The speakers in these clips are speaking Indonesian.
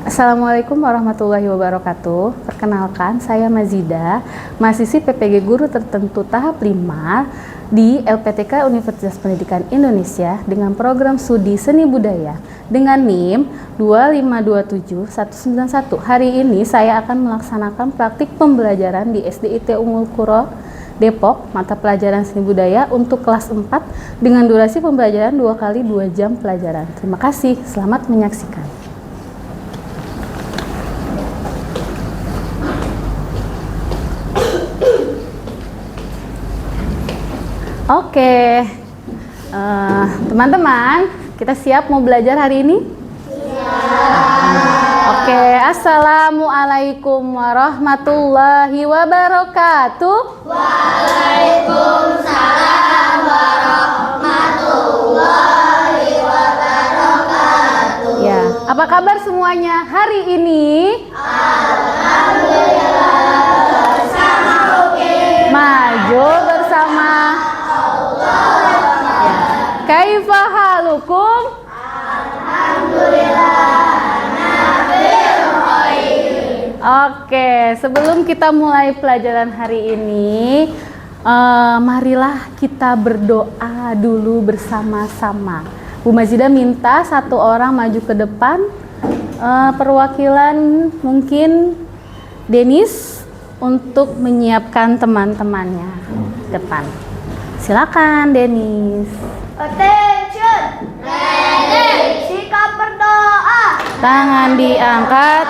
Assalamualaikum warahmatullahi wabarakatuh. Perkenalkan, saya Mazida, mahasiswi PPG Guru Tertentu tahap 5 di LPTK Universitas Pendidikan Indonesia dengan program Studi Seni Budaya dengan NIM 2527191. Hari ini saya akan melaksanakan praktik pembelajaran di SDIT Ummul Qura Depok, mata pelajaran Seni Budaya untuk kelas 4 dengan durasi pembelajaran 2 kali 2 jam pelajaran. Terima kasih, selamat menyaksikan. Oke, teman-teman, kita siap mau belajar hari ini? Siap. Oke, assalamualaikum warahmatullahi wabarakatuh. Waalaikumsalam warahmatullahi wabarakatuh. Ya, apa kabar semuanya hari ini? Alhamdulillah bersama Uki. Maju bersama. Kaifa halukum? Alhamdulillah nabil khair. Oke, sebelum kita mulai pelajaran hari ini, marilah kita berdoa dulu bersama-sama. Bu Mazida minta satu orang maju ke depan, perwakilan mungkin Denis untuk menyiapkan teman-temannya depan. Silakan Denis. Attention. Ready. Sikap berdoa. Tangan diangkat.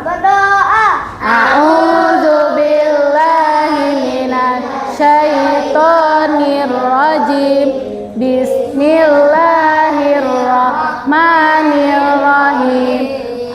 Berdoa. A'udzubillahi minasyaitonirrajim. Bismillahirrahmanirrahim.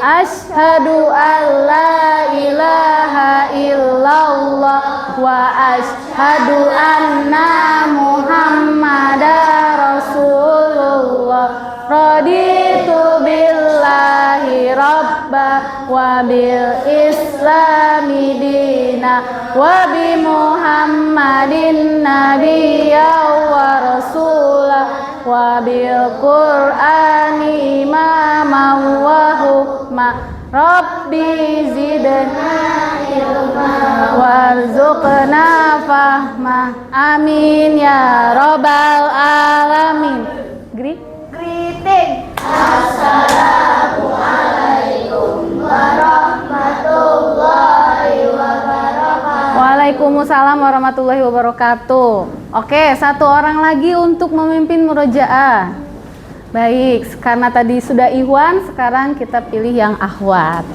Asyhadu an la ilaha illallah wa asyhadu anna Muhammadar Rasulullah. Raditu billahi rabba wa bil islami dina wa bi Muhammadin nabiyya wa rasulah wa bil qur'ani imama wa hukma. Rabbi zidna ilma warzuqna fahma. Amin ya robbal alamin. Greeting. Assalamualaikum warahmatullahi wabarakatuh. Waalaikumsalam warahmatullahi wabarakatuh. Oke, satu orang lagi untuk memimpin murojaah. Baik, karena tadi sudah Ikhwan, sekarang kita pilih yang Akhwat.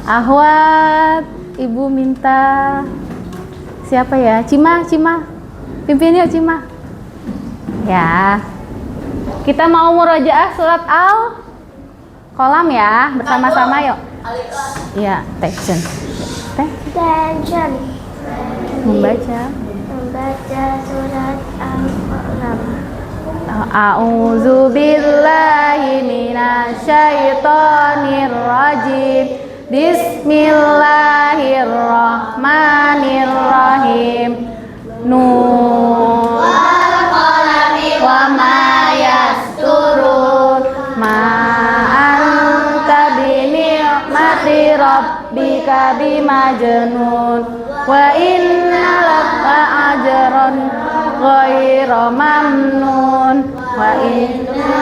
Akhwat, Ibu minta siapa ya? Cima. Pimpin yuk Cima. Ya. Kita mau murojaah surat Al-Qalam ya, bersama-sama yuk. Iya, attention. Attention. Membaca surat Al-Qalam. A'udzu billahi minasyaitonir rajim. Bismillahirrahmanirrahim. Nun Wal qalami wa ma yasturun. Ma anta bi ni'mati rabbika bimajnun. Wa inna laka ajran ghairu mamnun wa inna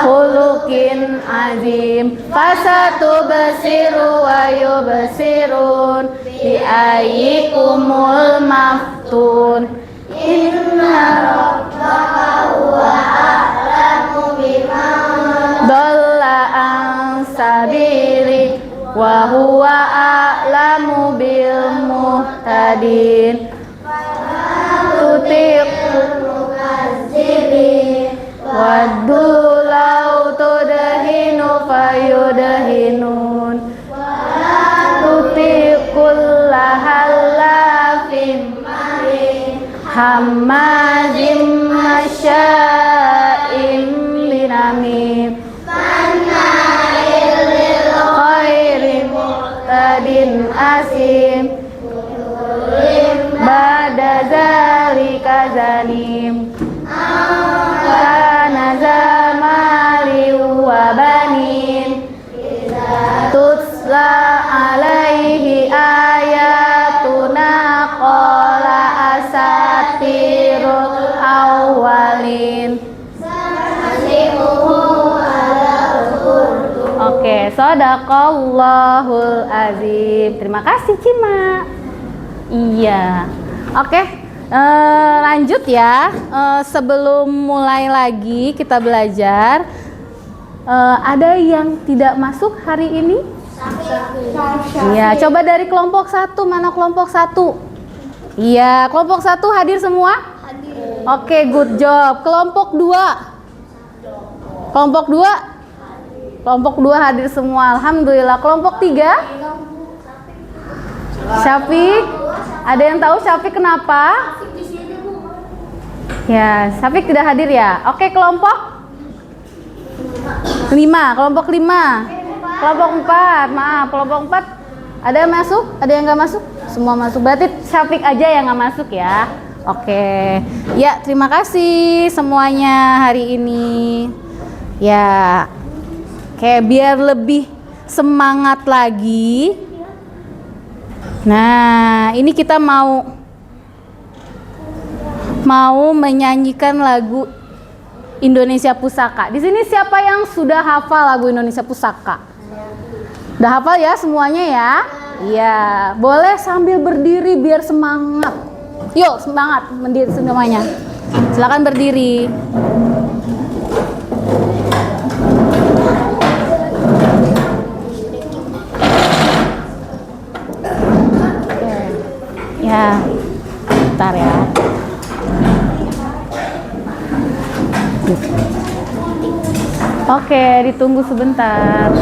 khuluqin azim. Fasatubsiru wa yubsirun bi ayyikumul maftun. Inna rabbaka huwa a'lamu biman dhalla an sabili wa huwa a'lamu bil muhtadin. Tutiqul mukazzibin waddu law tudhinu fayudhinun tutiqul lahallafin hammazim masya'im binamim manna'il lil khairi muhtadin asim ba'da zalika zalim kana zamali shadaqallahul azim. Terima kasih Cima. Iya. Oke, lanjut ya. Sebelum mulai lagi kita belajar, ada yang tidak masuk hari ini? Iya, coba dari kelompok 1. Mana kelompok 1? Iya, kelompok 1 hadir semua? Hadir. Oke, good job. Kelompok 2? Kelompok 2? Kelompok 2 hadir semua, alhamdulillah. Kelompok 3? Syafiq? Ada yang tahu Syafiq kenapa? Ya, Syafiq tidak hadir ya. Oke, kelompok 5. Kelompok 5. Kelompok 4, maaf, kelompok 4 ada yang masuk? Ada yang nggak masuk? Semua masuk, berarti Syafiq aja yang nggak masuk ya. Oke, ya terima kasih semuanya hari ini. Ya, kayak biar lebih semangat lagi. Nah, ini kita mau menyanyikan lagu Indonesia Pusaka. Di sini siapa yang sudah hafal lagu Indonesia Pusaka? Udah hafal ya semuanya ya? Iya, boleh sambil berdiri biar semangat. Yuk, semangat berdiri semuanya. Silakan berdiri. Ya, bentar ya. Oke, ditunggu sebentar.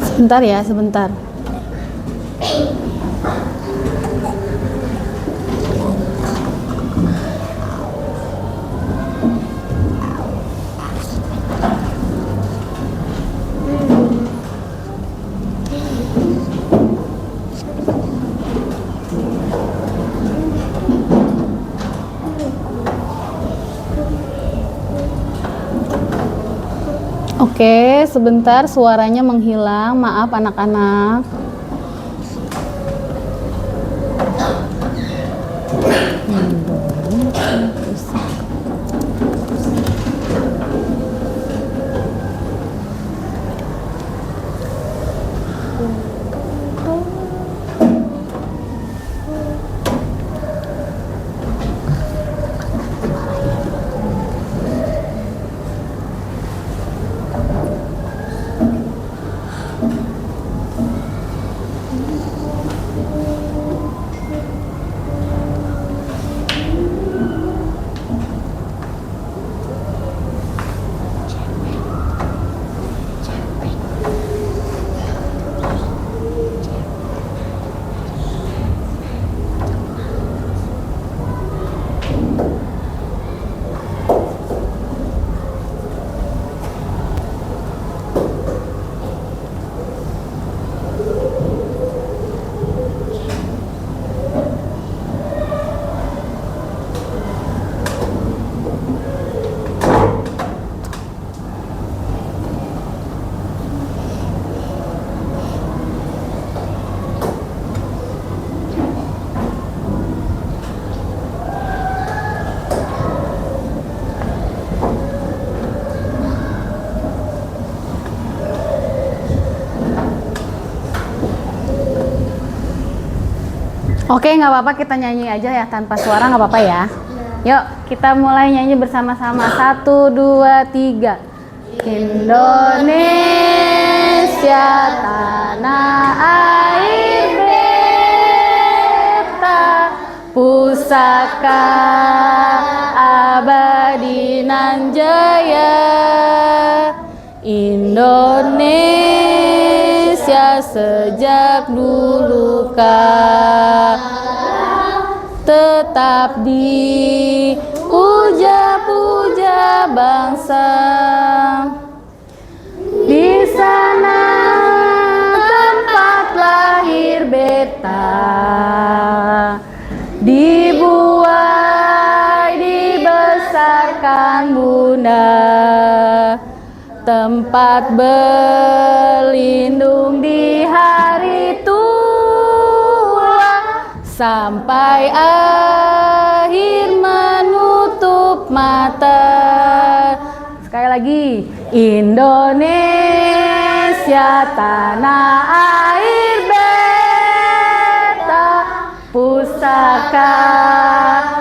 Sebentar ya, sebentar. Oke, sebentar suaranya menghilang. Maaf anak-anak. Oke, nggak apa-apa, kita nyanyi aja ya tanpa suara, nggak apa-apa ya. Yuk, kita mulai nyanyi bersama-sama. 1, 2, 3. Indonesia tanah air beta, pusaka abadi nan jaya. Indonesia sejak dulu tetap dipuja-puja bangsa. Di sana tempat lahir beta, dibuai dibesarkan bunda. tempat berlindung di hari tua, sampai akhir menutup mata. Sekali lagi, Indonesia tanah air beta, pusaka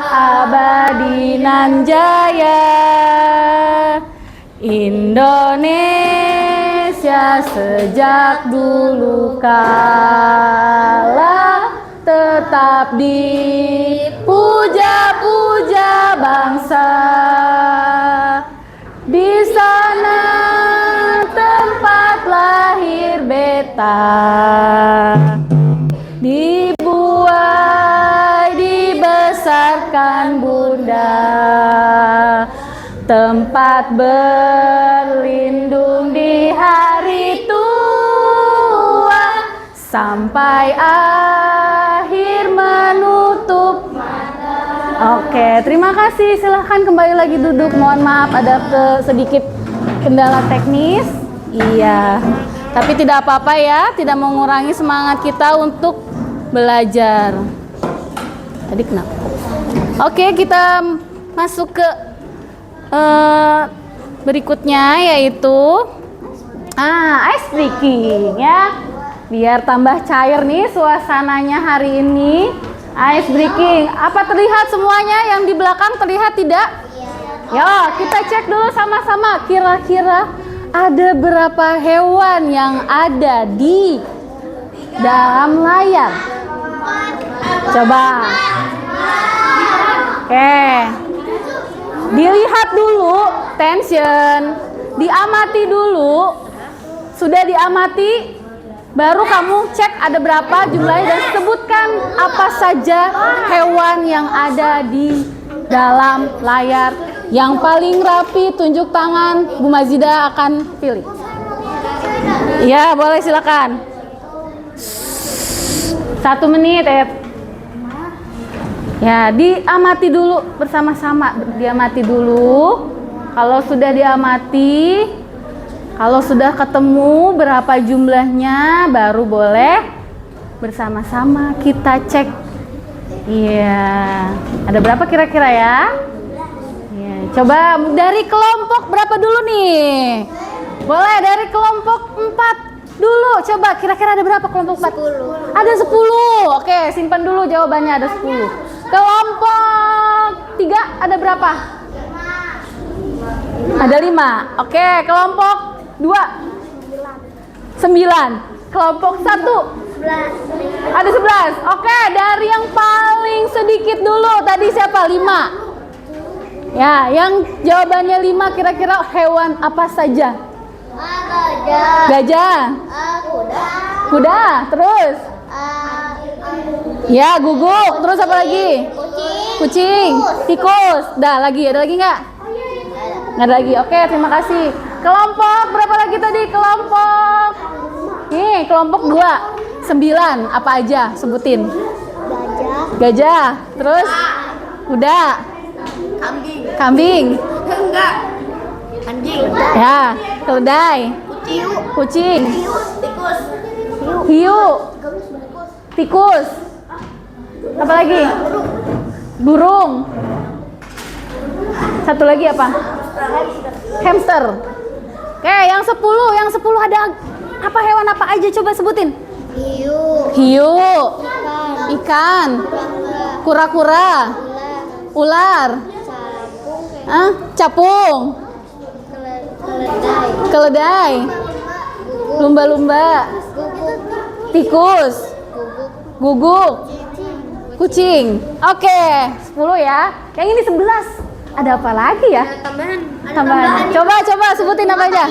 abadi nan jaya. Indonesia sejak dulu kala tetap dipuja-puja bangsa. Di sana tempat lahir beta, dibuai dibesarkan bunda, tempat berlindung di hari tua, sampai akhir menutup mata. Oke, terima kasih. Silahkan kembali lagi duduk. Mohon maaf ada sedikit kendala teknis. Iya, tapi tidak apa-apa ya. Tidak mengurangi semangat kita untuk belajar. Tadi kenapa? Oke, kita masuk ke berikutnya, yaitu ice breaking ya. Biar tambah cair nih suasananya hari ini. Ice breaking. Apa terlihat semuanya? Yang di belakang terlihat tidak? Ya, kita cek dulu sama-sama. Kira-kira ada berapa hewan yang ada di dalam layar? Coba. Oke. Dilihat dulu, tension. Diamati dulu. Sudah diamati? Baru kamu cek ada berapa jumlahnya dan sebutkan apa saja hewan yang ada di dalam layar. Yang paling rapi tunjuk tangan, Bu Mazida akan pilih. Ya, boleh silakan. 1 menit ya. Ya, diamati dulu bersama-sama. Diamati dulu. Kalau sudah diamati, kalau sudah ketemu berapa jumlahnya, baru boleh bersama-sama kita cek. Iya, ada berapa kira-kira ya? Iya, coba dari kelompok berapa dulu nih? Boleh dari kelompok 4 dulu. Coba kira-kira ada berapa kelompok 4? 10. Ada 10. Oke, simpan dulu jawabannya, ada 10. Kelompok 3 ada berapa? Ada 5. Oke, kelompok 2 9. Kelompok 1 ada 11. Oke, dari yang paling sedikit dulu. Tadi siapa? 5. Ya, yang jawabannya 5 kira-kira hewan apa saja? Gajah. Kuda. Terus? Ya, guguk. Terus apa lagi? Kucing. Tikus. Dah, lagi. Ada lagi nggak? Nggak ada lagi. Oke, terima kasih. Kelompok berapa lagi tadi? Kelompok kelompok 2 9. Apa aja? Sebutin. Gajah. Terus? Kuda. Kambing. Enggak. Anjing. Ya, keledai. Kucing. Hiu. Tikus. Apa lagi? Burung. Satu lagi apa? Hamster. Oke, yang 10 ada apa, hewan apa aja, coba sebutin. Hiu. Ikan. Kura-kura. Ular. Capung. Keledai. Lumba-lumba. Tikus. Guguk. Kucing. Oke, 10 ya. Yang ini 11. Ada apa lagi ya? Tambahan. Coba sebutin apa aja.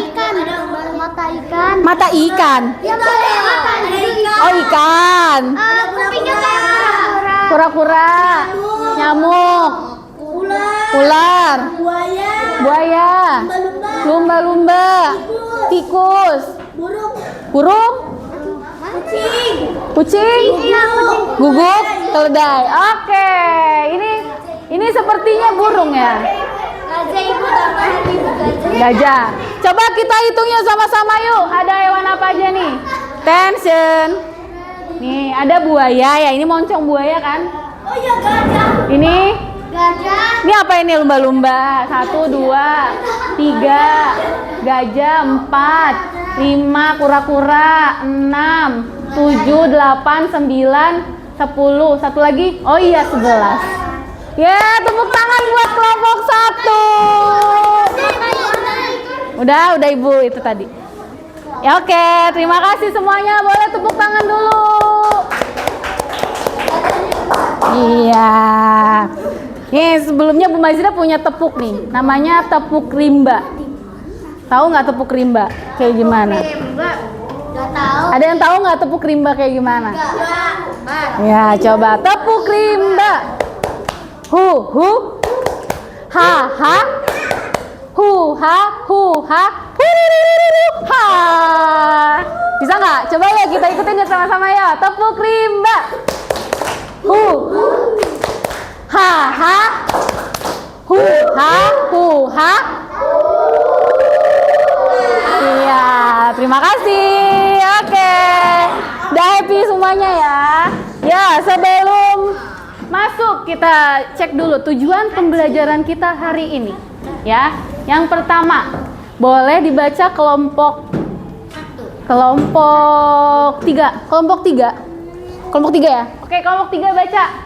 Mata ikan. Mata ikan. Ya, mata ikan. Oh, ikan. Kupingnya kayak kura-kura. Kura-kura. Nyamuk. Ular. Buaya. Lumba-lumba. Tikus. Burung. Kucing. Guguk. Keledai. Oke, ini sepertinya burung ya. Gajah. Coba kita hitungnya sama-sama yuk. Ada hewan apa aja nih? Tension. Nih, ada buaya ya. Ini moncong buaya kan? Oh iya, gajah. Ini Gajah. Ini apa ini lumba-lumba? 1, 2, 3, gajah 4, 5, kura-kura 6, 7, 8, 9, 10. Satu lagi? Oh iya 11. Ya, tepuk tangan buat kelompok 1. Udah Ibu itu tadi. Ya oke, terima kasih semuanya. Boleh tepuk tangan dulu. Iya. Nih sebelumnya Bu Mazida punya tepuk nih, namanya tepuk rimba. Tahu nggak tepuk rimba kayak gimana? Nggak tahu. Ada yang tahu nggak tepuk rimba kayak gimana? Nggak. Ya coba tepuk rimba. Hu hu, ha ha, hu ha hu ha, hu ha. Bisa nggak? Coba ya kita ikutin ya sama-sama ya. Tepuk rimba. Hu. Ha ha, hu ha, hu ha. Iya, terima kasih. Oke, udah happy semuanya ya. Ya, sebelum masuk kita cek dulu tujuan pembelajaran kita hari ini. Ya, yang pertama boleh dibaca kelompok 3. Kelompok 3 ya. Oke, kelompok 3 baca.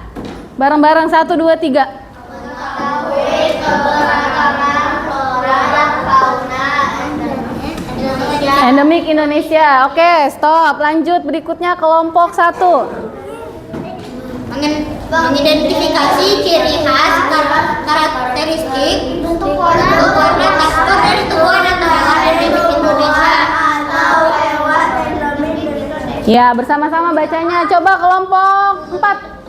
Bareng-bareng 1, 2, 3. Mengetahui keberagaman flora dan fauna Indonesia. Endemik Indonesia. Oke, stop. Lanjut berikutnya kelompok 1. Mengidentifikasi ciri khas, karakteristik, bentuk warna, tekstur dari tumbuhan atau hewan endemik Indonesia. Ya, bersama-sama bacanya. Coba kelompok 4.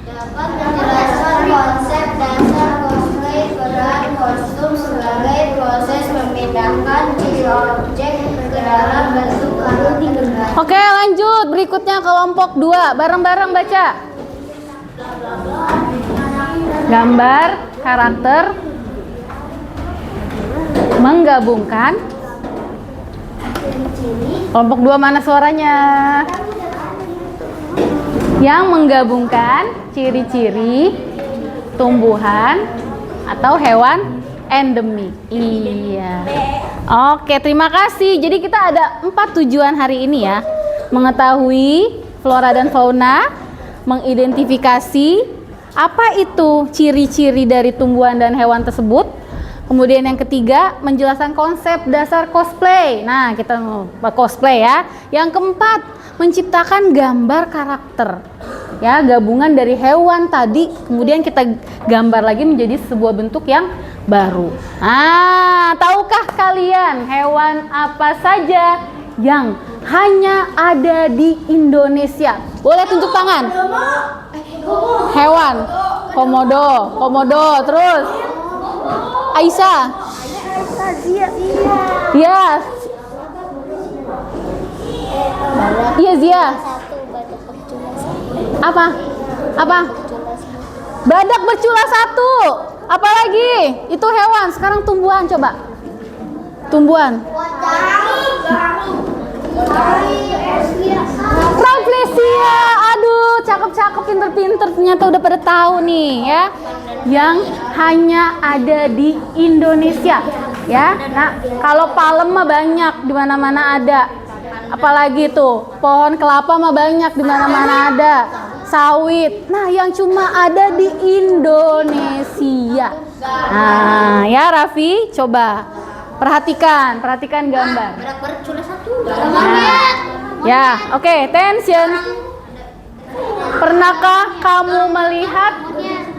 Dapat menjelaskan konsep dasar cosplay, peran kostum sebagai proses memindahkan ciri objek ke dalam bentuk karakter. Oke, lanjut. Berikutnya kelompok 2. Bareng-bareng baca. Gambar, karakter, menggabungkan. Kelompok 2 mana suaranya? Yang menggabungkan ciri-ciri tumbuhan atau hewan endemik. Iya. Oke, terima kasih. Jadi kita ada 4 tujuan hari ini ya. Mengetahui flora dan fauna, mengidentifikasi apa itu ciri-ciri dari tumbuhan dan hewan tersebut. Kemudian yang ketiga, menjelaskan konsep dasar cosplay. Nah, kita mau cosplay ya. Yang keempat, menciptakan gambar karakter. Ya, gabungan dari hewan tadi, kemudian kita gambar lagi menjadi sebuah bentuk yang baru. Nah, tahukah kalian hewan apa saja yang hanya ada di Indonesia? Boleh tunjuk tangan. Hewan. Komodo, terus Aisyah. Iya. Iya, Zia. Apa? Badak bercula 1. Apalagi? Itu hewan. Sekarang tumbuhan, coba. Tumbuhan. Rafflesia. Aduh, cakep-cakep, pinter-pinter. Ternyata udah pada tahu nih ya. Yang hanya ada di Indonesia. Ya. Nah, kalau palem mah banyak, di mana-mana ada. Apalagi tuh, pohon kelapa mah banyak, di mana-mana ada. Sawit. Nah, yang cuma ada di Indonesia. Nah, ya Raffi, coba perhatikan gambar. Badak bercula 1. Nah, ya, oke, tension. Pernahkah kamu melihat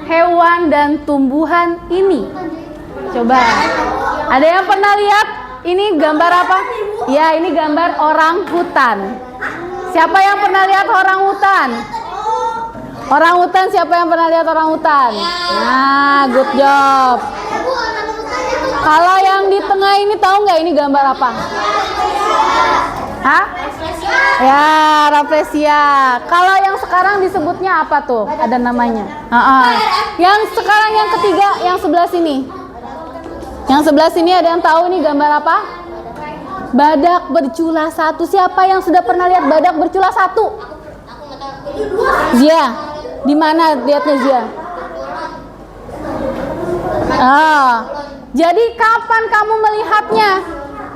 hewan dan tumbuhan ini? Coba. Ada yang pernah lihat? Ini gambar apa? Ya, ini gambar orang hutan. Siapa yang pernah lihat orang hutan? Orang hutan, siapa yang pernah lihat orang hutan? Nah, good job. Kalau yang di tengah ini tahu nggak ini gambar apa? Hah? Ya, Rafflesia. Kalau yang sekarang disebutnya apa tuh? Ada namanya. Yang sekarang yang ketiga, yang sebelah sini. Yang sebelah sini ada yang tahu nih gambar apa? Badak bercula satu. Siapa yang sudah pernah lihat badak bercula satu? Zia, di mana lihatnya Zia? Jadi kapan kamu melihatnya?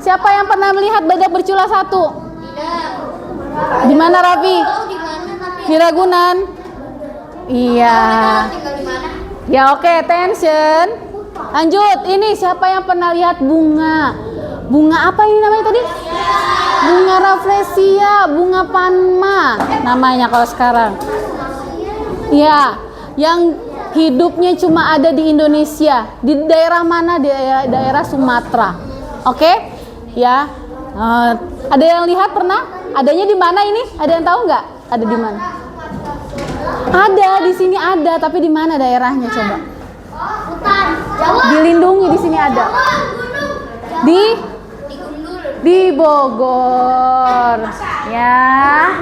Siapa yang pernah melihat badak bercula satu? Di mana Raffi? Di Ragunan. Iya. Ya oke, attention. Lanjut. Ini siapa yang pernah lihat bunga? Bunga apa ini namanya tadi? Bunga rafflesia, bunga panma namanya kalau sekarang. Ya, yang hidupnya cuma ada di Indonesia. Di daerah mana? Di daerah Sumatera. Oke? Ya. Ada yang lihat pernah? Adanya di mana ini? Ada yang tahu nggak? Ada di mana? Ada di sini ada, tapi di mana daerahnya coba? Dilindungi di sini ada. Di Bogor. Ya.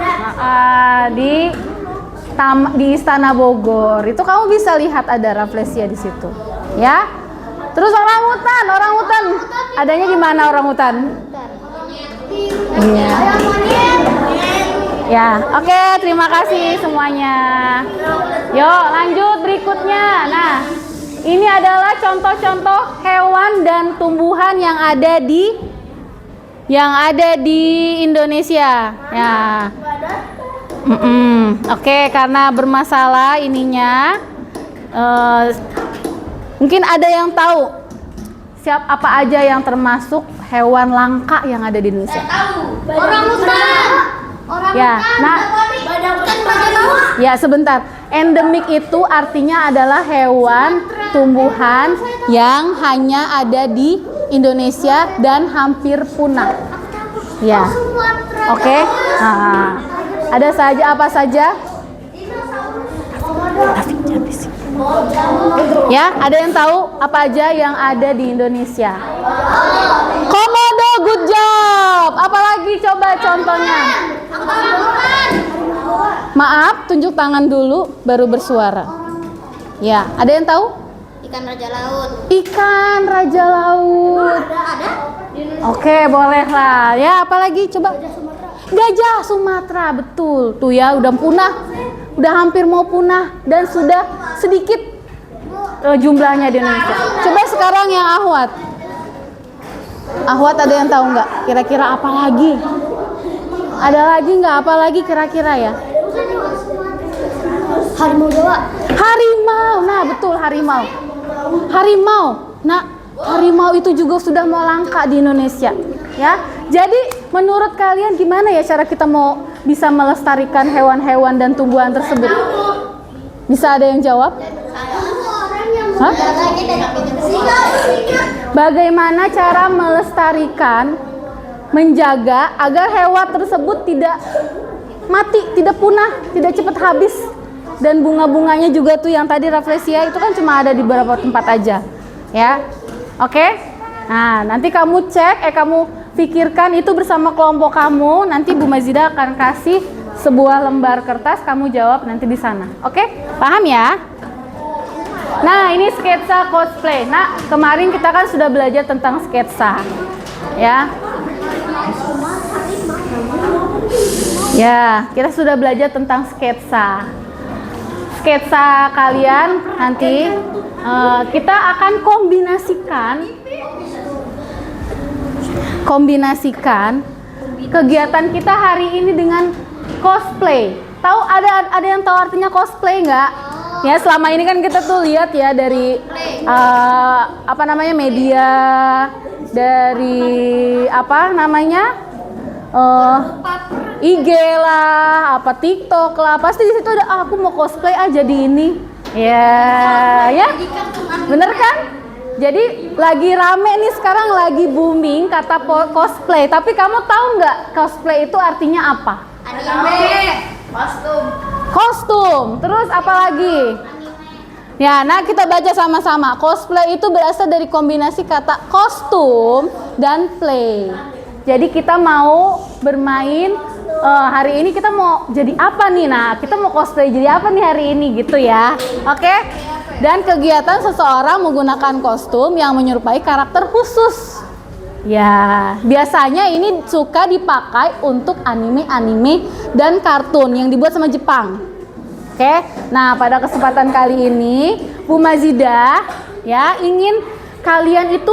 Di Istana Bogor. Itu kamu bisa lihat ada rafflesia di situ. Ya. Terus orangutan. Adanya di mana orangutan? Iya. Ya, oke, terima kasih semuanya. Yuk, lanjut berikutnya. Nah, ini adalah contoh-contoh hewan dan tumbuhan yang ada di Indonesia. Ya. Oke, karena bermasalah ininya, mungkin ada yang tahu apa aja yang termasuk hewan langka yang ada di Indonesia? Orangutan. Ya, nah, ya sebentar. Endemik itu artinya adalah hewan, tumbuhan yang hanya ada di Indonesia dan hampir punah. Ya, oke. Nah, ada saja apa saja? Ya, ada yang tahu apa aja yang ada di Indonesia? Komodo, good job. Apalagi coba contohnya? Maaf, tunjuk tangan dulu baru bersuara. Ya, ada yang tahu? Ikan raja laut. Ikan raja laut. Ada? Oke, boleh lah. Ya, apalagi coba? Gajah Sumatera, betul. Tuh ya, udah punah. Udah hampir mau punah dan sudah sedikit jumlahnya di Indonesia. Coba sekarang yang Ahwat. Ahwat ada yang tahu nggak? Kira-kira apa lagi? Ada lagi nggak? Apa lagi kira-kira ya? Harimau Jawa. Harimau. Nah, betul harimau. Harimau. Nah, harimau itu juga sudah mau langka di Indonesia, ya. Jadi, menurut kalian gimana ya cara kita mau bisa melestarikan hewan-hewan dan tumbuhan tersebut? Bisa ada yang jawab? Hah? Bagaimana cara melestarikan, menjaga agar hewan tersebut tidak mati, tidak punah, tidak cepat habis? Dan bunga-bunganya juga tuh yang tadi rafflesia itu kan cuma ada di beberapa tempat aja, ya. Oke? Nah, nanti kamu cek, kamu pikirkan itu bersama kelompok kamu. Nanti Bu Mazida akan kasih sebuah lembar kertas, kamu jawab nanti di sana. Oke? Paham ya? Nah, ini sketsa cosplay. Nah, kemarin kita kan sudah belajar tentang sketsa, ya. Ya, kita sudah belajar tentang sketsa. Sketsa kalian nanti kita akan kombinasikan kegiatan kita hari ini dengan cosplay. Tahu ada yang tahu artinya cosplay nggak? Ya, selama ini kan kita tuh lihat ya dari apa namanya media, dari apa namanya IG lah, apa TikTok lah, pasti di situ ada aku mau cosplay aja di ini. Ya, bener kan? Jadi lagi rame nih sekarang, lagi booming kata cosplay. Tapi kamu tahu nggak cosplay itu artinya apa? Anime. Kostum. Terus apa lagi? Ya, nah kita baca sama-sama. Cosplay itu berasal dari kombinasi kata kostum dan play. Jadi kita mau bermain hari ini, kita mau jadi apa nih? Nah, kita mau cosplay jadi apa nih hari ini gitu ya. Oke? Dan kegiatan seseorang menggunakan kostum yang menyerupai karakter khusus. Ya, biasanya ini suka dipakai untuk anime-anime dan kartun yang dibuat sama Jepang. Oke, nah pada kesempatan kali ini Bu Mazidah ya ingin kalian itu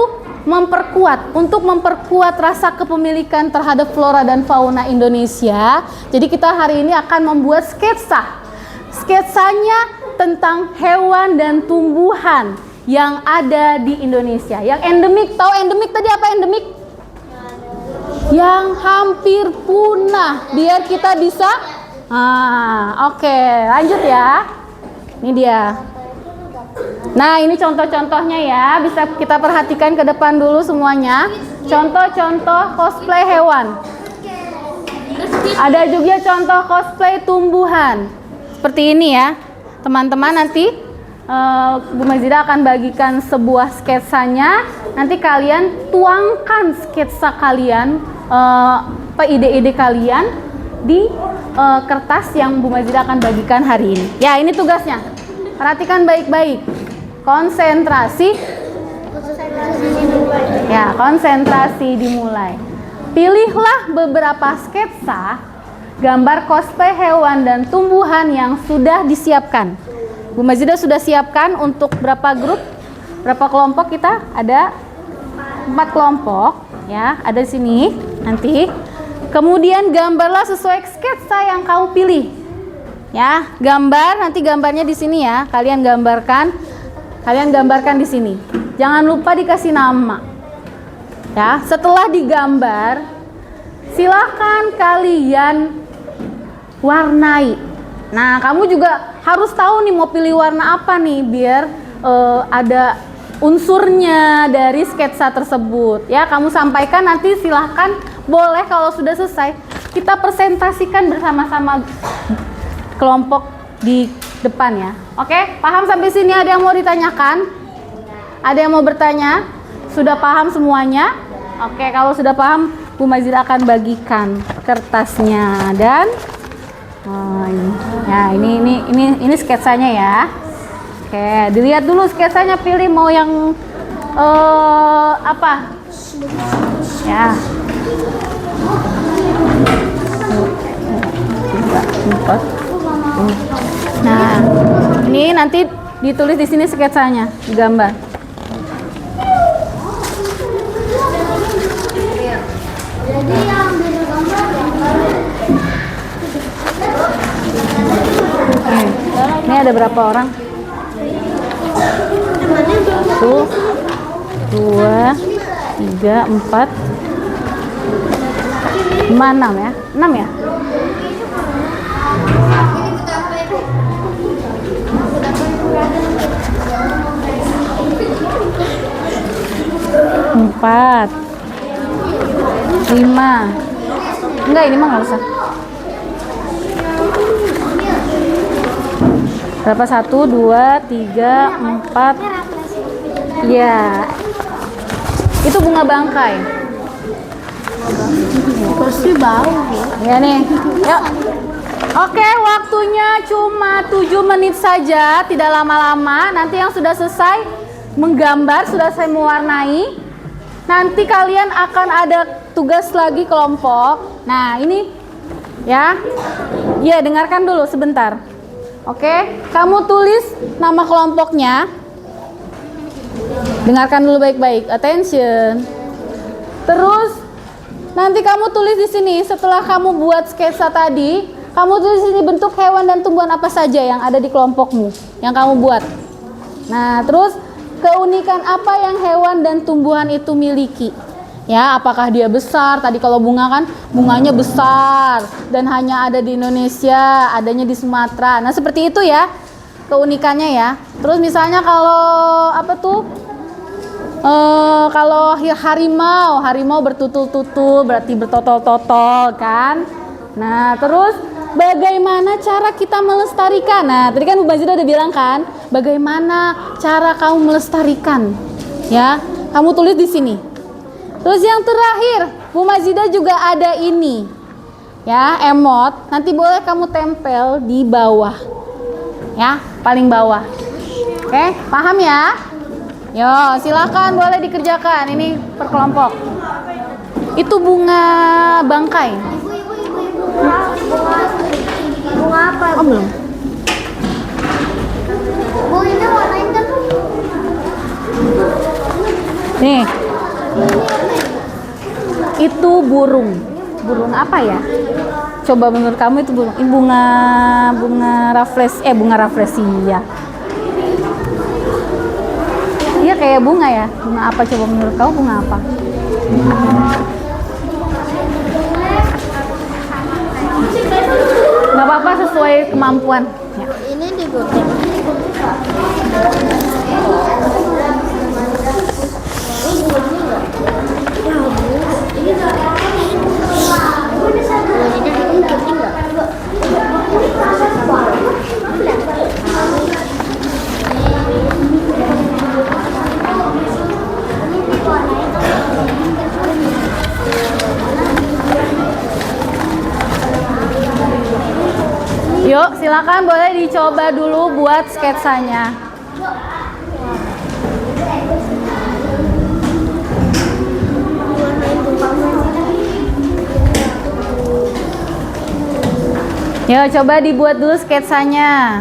untuk memperkuat rasa kepemilikan terhadap flora dan fauna Indonesia. Jadi kita hari ini akan membuat sketsanya tentang hewan dan tumbuhan yang ada di Indonesia, yang endemik. Tahu endemik tadi apa endemik? Yang hampir punah, biar kita bisa oke, lanjut ya. Ini dia. Nah, ini contoh-contohnya ya, bisa kita perhatikan ke depan dulu semuanya. Contoh-contoh cosplay hewan. Ada juga contoh cosplay tumbuhan. Seperti ini ya. Teman-teman nanti Bu Mazidah akan bagikan sebuah sketsanya. Nanti kalian tuangkan sketsa kalian, ide-ide kalian di kertas yang Bu Mazidah akan bagikan hari ini. Ya, ini tugasnya. Perhatikan baik-baik. Konsentrasi. Ya, konsentrasi dimulai. Pilihlah beberapa sketsa gambar cosplay hewan dan tumbuhan yang sudah disiapkan. Bu Mazidah sudah siapkan untuk berapa grup? Berapa kelompok kita? Ada 4 kelompok, ya. Ada di sini nanti. Kemudian gambarlah sesuai sketsa yang kamu pilih. Ya, nanti gambarnya di sini ya. Kalian gambarkan di sini. Jangan lupa dikasih nama. Ya, setelah digambar, silakan kalian warnai. Nah, kamu juga harus tahu nih mau pilih warna apa nih biar ada unsurnya dari sketsa tersebut. Ya, kamu sampaikan nanti silahkan boleh kalau sudah selesai kita presentasikan bersama-sama kelompok di depan ya. Oke, paham sampai sini? Ada yang mau ditanyakan? Ada yang mau bertanya? Sudah paham semuanya? Oke, kalau sudah paham, Bu Mazidah akan bagikan kertasnya dan ini sketsanya ya. Oke, dilihat dulu sketsanya, pilih mau yang apa? Ya. Nah, ini nanti ditulis di sini sketsanya, digambar. Jadi yang beda gambar Ini ada berapa orang? 1, 2, 3, 4, 5, 6 ya? 6 ya? Empat, 5. Enggak, ini mah nggak usah. Berapa? 1, 2, 3, 4. Ya, itu bunga bangkai. pasti bau. Ya nih, yuk. Oke, waktunya cuma 7 menit saja, tidak lama-lama. Nanti yang sudah selesai menggambar, sudah saya mewarnai, nanti kalian akan ada tugas lagi kelompok. Nah, ini ya. Ya, dengarkan dulu sebentar. Oke, kamu tulis nama kelompoknya. Dengarkan dulu baik-baik. Attention. Terus nanti kamu tulis di sini setelah kamu buat sketsa tadi, kamu tulis di sini bentuk hewan dan tumbuhan apa saja yang ada di kelompokmu yang kamu buat. Nah, terus keunikan apa yang hewan dan tumbuhan itu miliki? Ya, apakah dia besar? Tadi kalau bunga kan bunganya besar dan hanya ada di Indonesia, adanya di Sumatera. Nah, seperti itu ya keunikannya ya. Terus misalnya kalau apa tuh? Kalau harimau bertutul-tutul berarti bertotol-totol kan. Nah, terus bagaimana cara kita melestarikan? Nah, tadi kan Bu Mazidah udah bilang kan, bagaimana cara kamu melestarikan? Ya, kamu tulis di sini. Terus yang terakhir, Bu Mazidah juga ada ini. Ya, emot. Nanti boleh kamu tempel di bawah. Ya, paling bawah. Oke, paham ya? Yo, silakan boleh dikerjakan. Ini per kelompok. Itu bunga bangkai. Bunga apa? Oh, belum. Bu, ini warnain kan? Nih. Itu burung. Burung apa ya? Coba menurut kamu itu burung. Ini bunga rafflesia. Iya kayak bunga ya. Bunga apa coba menurut kamu bunga apa? Nggak apa-apa sesuai kemampuan. Ya. Ini digoreng. Yuk, silakan boleh dicoba dulu buat sketsanya. Yuk, coba dibuat dulu sketsanya.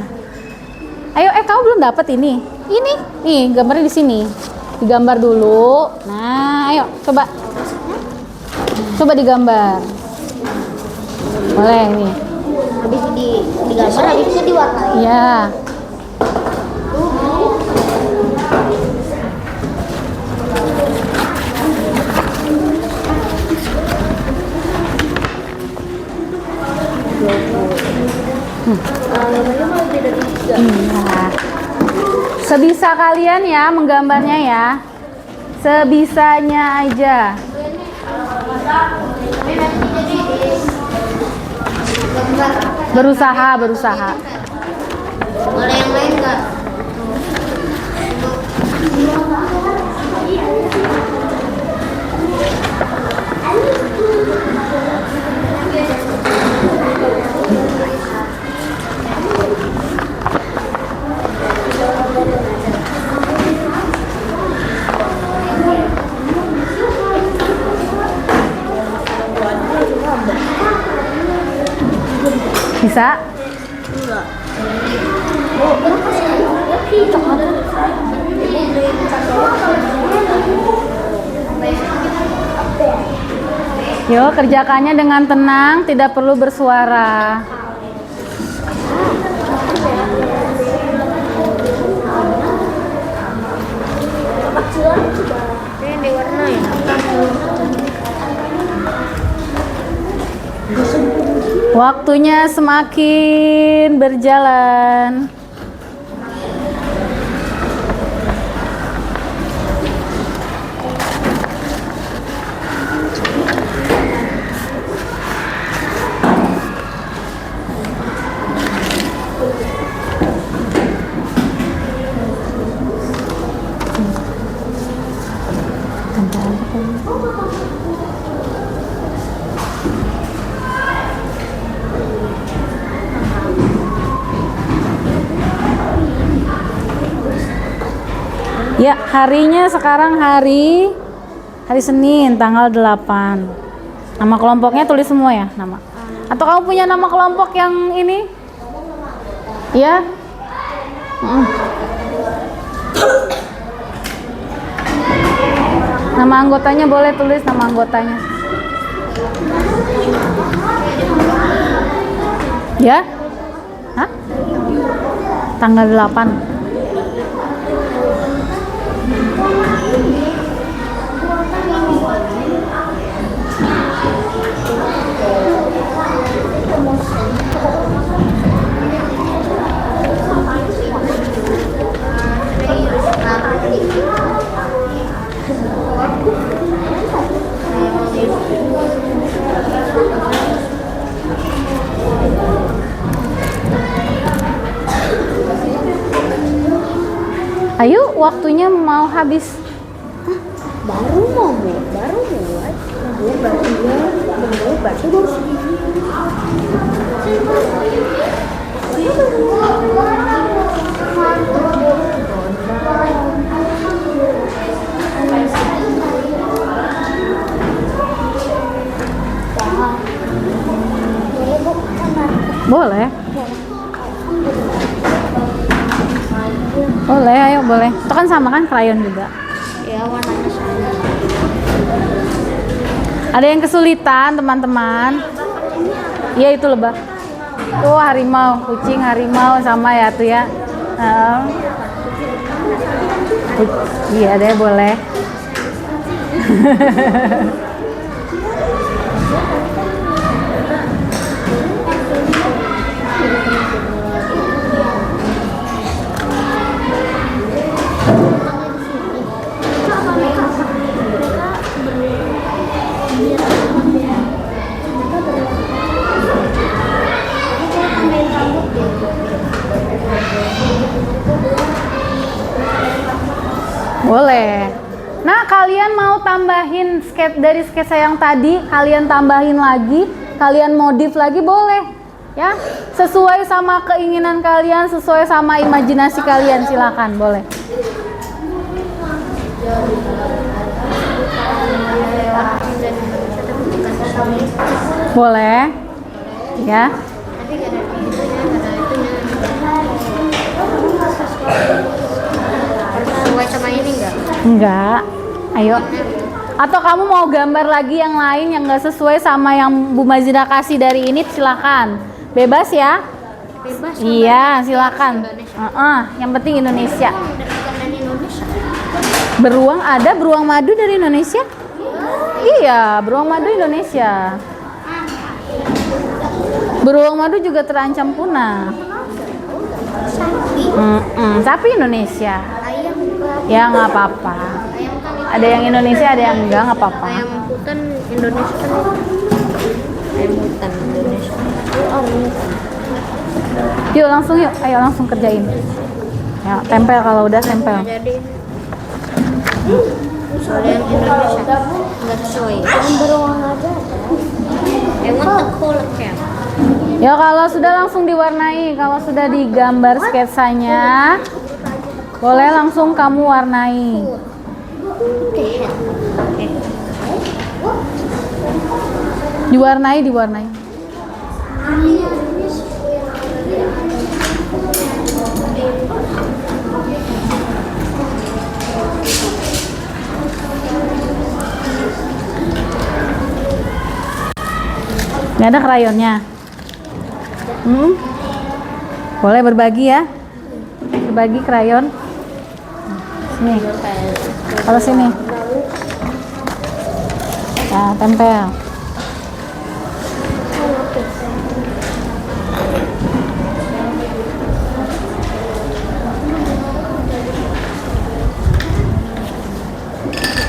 Ayo, kamu belum dapat ini. Ini, nih gambarnya di sini. Digambar dulu. Nah, ayo, coba. Coba digambar. Boleh nih. Habis digambar, habis itu diwarnai. Ya. Iya. Sebisa kalian ya menggambarnya ya. Sebisanya aja. Berusaha. Boleh yang lain nggak? Bisa? Yuk, kerjakannya dengan tenang, tidak perlu bersuara. Ini diwarnai. Waktunya semakin berjalan. Ya, harinya sekarang hari Senin, tanggal 8. Nama kelompoknya tulis semua ya, nama. Atau kamu punya nama kelompok yang ini? Ya? Nama anggotanya boleh tulis nama anggotanya. Ya? Hah? Tanggal 8. Ayo, waktunya mau habis. Baru mulai. Baru Boleh. Boleh, ayo boleh. Itu kan sama kan krayon juga. Ya, warnanya sama. Ada yang kesulitan, teman-teman? Iya, itu lebah. Tuh harimau, kucing, harimau sama ya tuh ya. Iya deh, boleh. Boleh. Nah, kalian mau tambahin dari sketsa yang tadi, kalian tambahin lagi, kalian modif lagi boleh. Ya, sesuai sama keinginan kalian, sesuai sama imajinasi kalian, silakan, boleh. Boleh. Ya. Sesuai sama ini enggak? Enggak. Ayo. Atau kamu mau gambar lagi yang lain yang enggak sesuai sama yang Bu Mazida kasih dari ini, silakan. Bebas ya? Bebas. Iya, silakan. Yang penting Indonesia. Dari Indonesia. Beruang ada, beruang madu dari Indonesia? Iya, beruang madu Indonesia. Beruang madu juga terancam punah. Tapi Indonesia. Ayam. Ya nggak apa-apa. Ayam kan Ada yang Indonesia, ada yang enggak, nggak apa-apa. ayam hutan Indonesia kan. Ayam hutan Indonesia. Yuk langsung yuk, ayo langsung kerjain. Ya, tempel kalau udah tempel. Jadi soalnya yang Indonesia nggak sesuai. Yang beruang aja. Emang tekulak ya. Ya kalau sudah langsung diwarnai, kalau sudah digambar sketsanya, boleh langsung kamu warnai. Diwarnai. Nggak ada krayonnya. Boleh berbagi ya. Berbagi krayon. Sini. Kalau sini. Nah, tempel.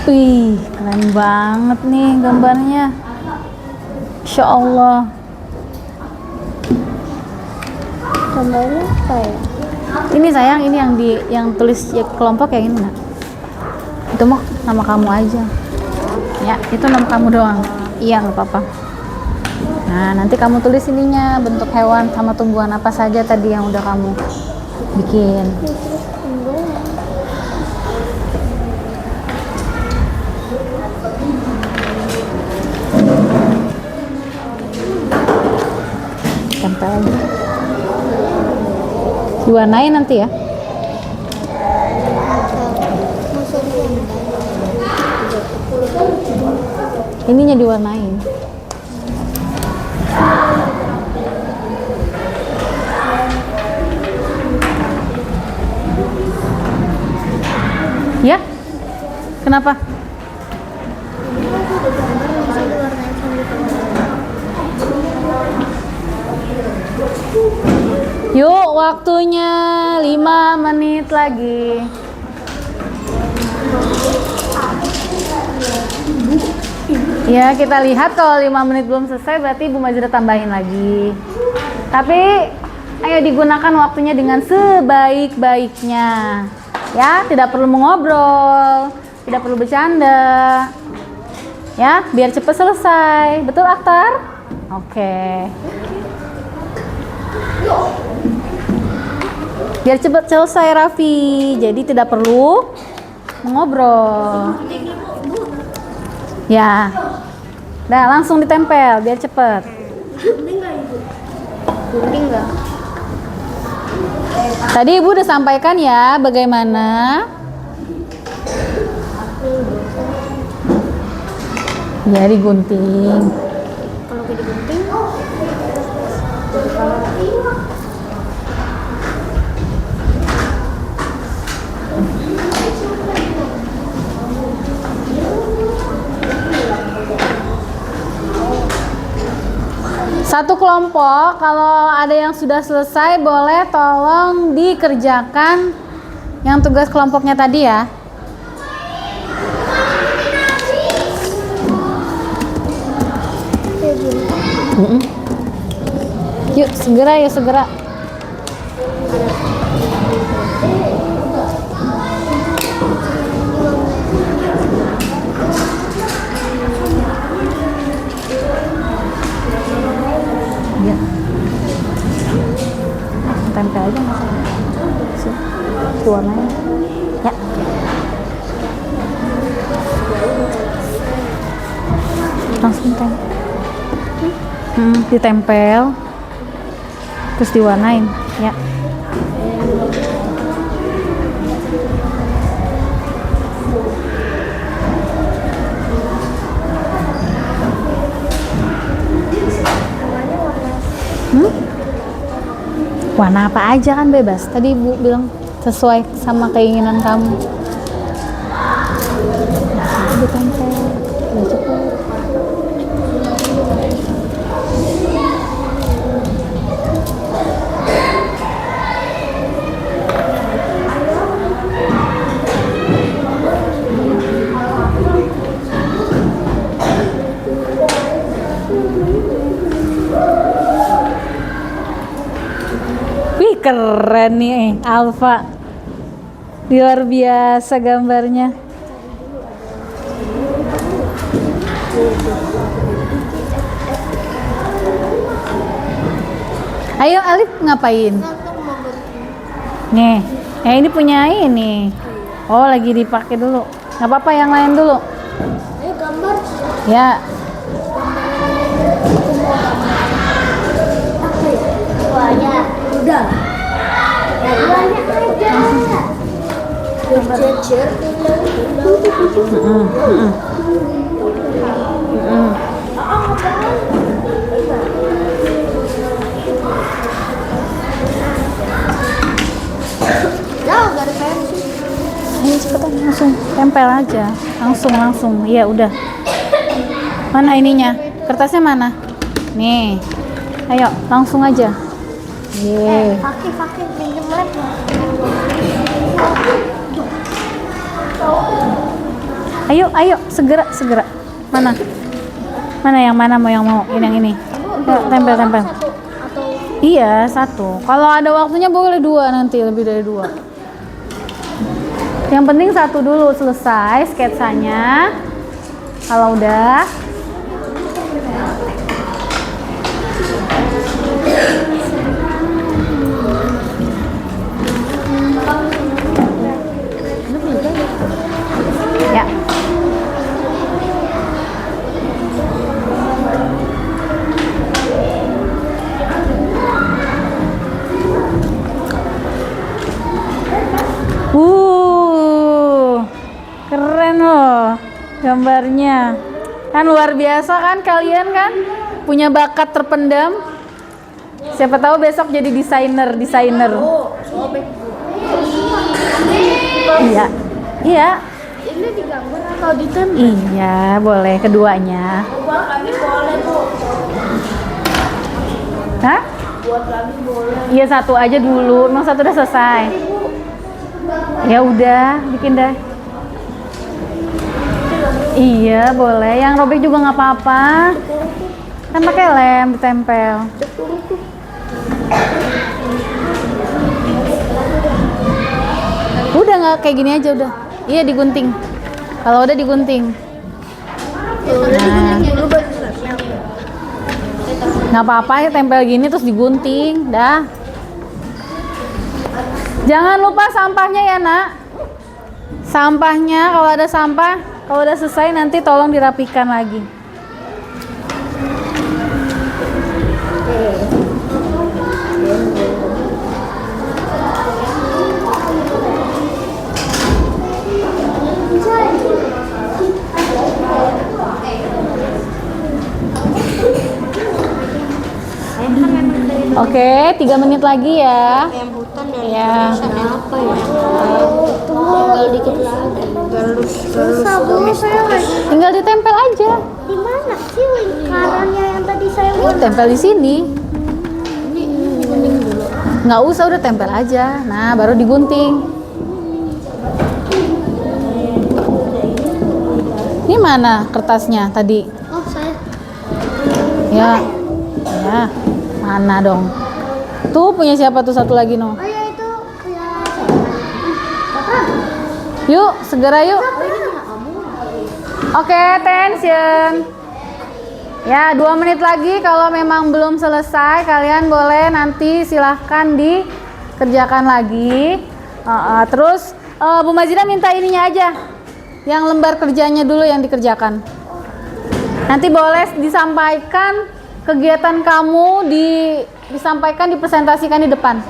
Wih, keren banget nih gambarnya. Insya Allah. Gambarnya apa ya? Ini sayang, ini yang tulis kelompok yang ini, nak. Itu mah nama kamu aja. Ya, itu nama kamu doang. Iya, nggak apa-apa. Nah, nanti kamu tulis ininya, bentuk hewan sama tumbuhan apa saja tadi yang udah kamu bikin. Tempel aja. Diwarnain nanti ya. Ininya diwarnain. Ya? Kenapa? Yuk, waktunya 5 menit lagi. Ya, kita lihat kalau 5 menit belum selesai berarti Bu Mazida tambahin lagi. Tapi ayo digunakan waktunya dengan sebaik-baiknya. Ya, tidak perlu mengobrol, tidak perlu bercanda. Ya, biar cepat selesai. Betul, Akhtar? Oke. Biar cepat selesai, Raffi. Jadi tidak perlu mengobrol. Ya. Nah, langsung ditempel biar cepet. Gunting nggak? Tadi Ibu udah sampaikan ya bagaimana ya digunting. Kalau nggak digunting, Satu kelompok, kalau ada yang sudah selesai boleh tolong dikerjakan yang tugas kelompoknya tadi ya. Yuk segera, yuk segera. Ya. Tempel aja sih. Warnanya. Ya. Langsung tempel. Ditempel. Terus diwarnain, ya. Warna apa aja kan bebas. Tadi Ibu bilang sesuai sama keinginan kamu. Ditempel, udah cukup. Wih keren nih Alfa, luar biasa gambarnya. Ayo Alif ngapain? Nih, ini punya ini. Oh lagi dipakai dulu. Nggak apa-apa yang lain dulu. ayo gambar. Ya. Wahnya udah. Banyak aja. Berjejer. Jauh dari pensi. Ayo cepetan langsung tempel aja. Langsung. Iya udah. Mana ininya? Kertasnya mana? Nih. Ayo langsung aja. Ye. Pakai pinjem lab. Ayo segera. Mana yang mana mau ini yang ini. Ayo, tempel. Satu atau Iya, satu. Kalau ada waktunya boleh dua nanti, lebih dari dua. Yang penting satu dulu selesai sketsanya. Kalau udah ya. Keren loh gambarnya. Kan luar biasa kan kalian kan? Punya bakat terpendam. Siapa tahu besok jadi desainer. Iya. Iya. ini digambar atau ditempel? Iya, boleh keduanya. Buat lagi boleh, Bu. Hah? Buat lagi boleh. Iya, satu aja dulu. Emang satu udah selesai. Ya udah, bikin dah. Iya, boleh. Yang robek juga nggak apa-apa. Kan pakai lem ditempel. Udah nggak kayak gini aja udah. Iya digunting. Kalau udah digunting. Nah, nggak apa-apa ya tempel gini terus digunting, dah. Jangan lupa sampahnya ya nak. Sampahnya kalau ada sampah, kalau udah selesai nanti tolong dirapikan lagi. Oke, 3 menit lagi ya. Ayam hutan dan Ya. apa ya? Tinggal dikit lagi. Galus. Tinggal ditempel aja. Di mana sih lingkarannya yang tadi saya Ini tempel di sini. Nggak usah, udah tempel aja. Nah, baru digunting. Ini mana kertasnya tadi? Oh, saya. Ya. Ya. Mana dong? Tuh punya siapa tuh satu lagi, no? Oh ya itu ya. Yuk, segera yuk. Oke, attention. Ya, 2 menit lagi. Kalau memang belum selesai, kalian boleh nanti silahkan dikerjakan lagi. Terus Bu Mazida minta ininya aja, yang lembar kerjanya dulu yang dikerjakan. Nanti boleh disampaikan kegiatan kamu, disampaikan, dipresentasikan di depan.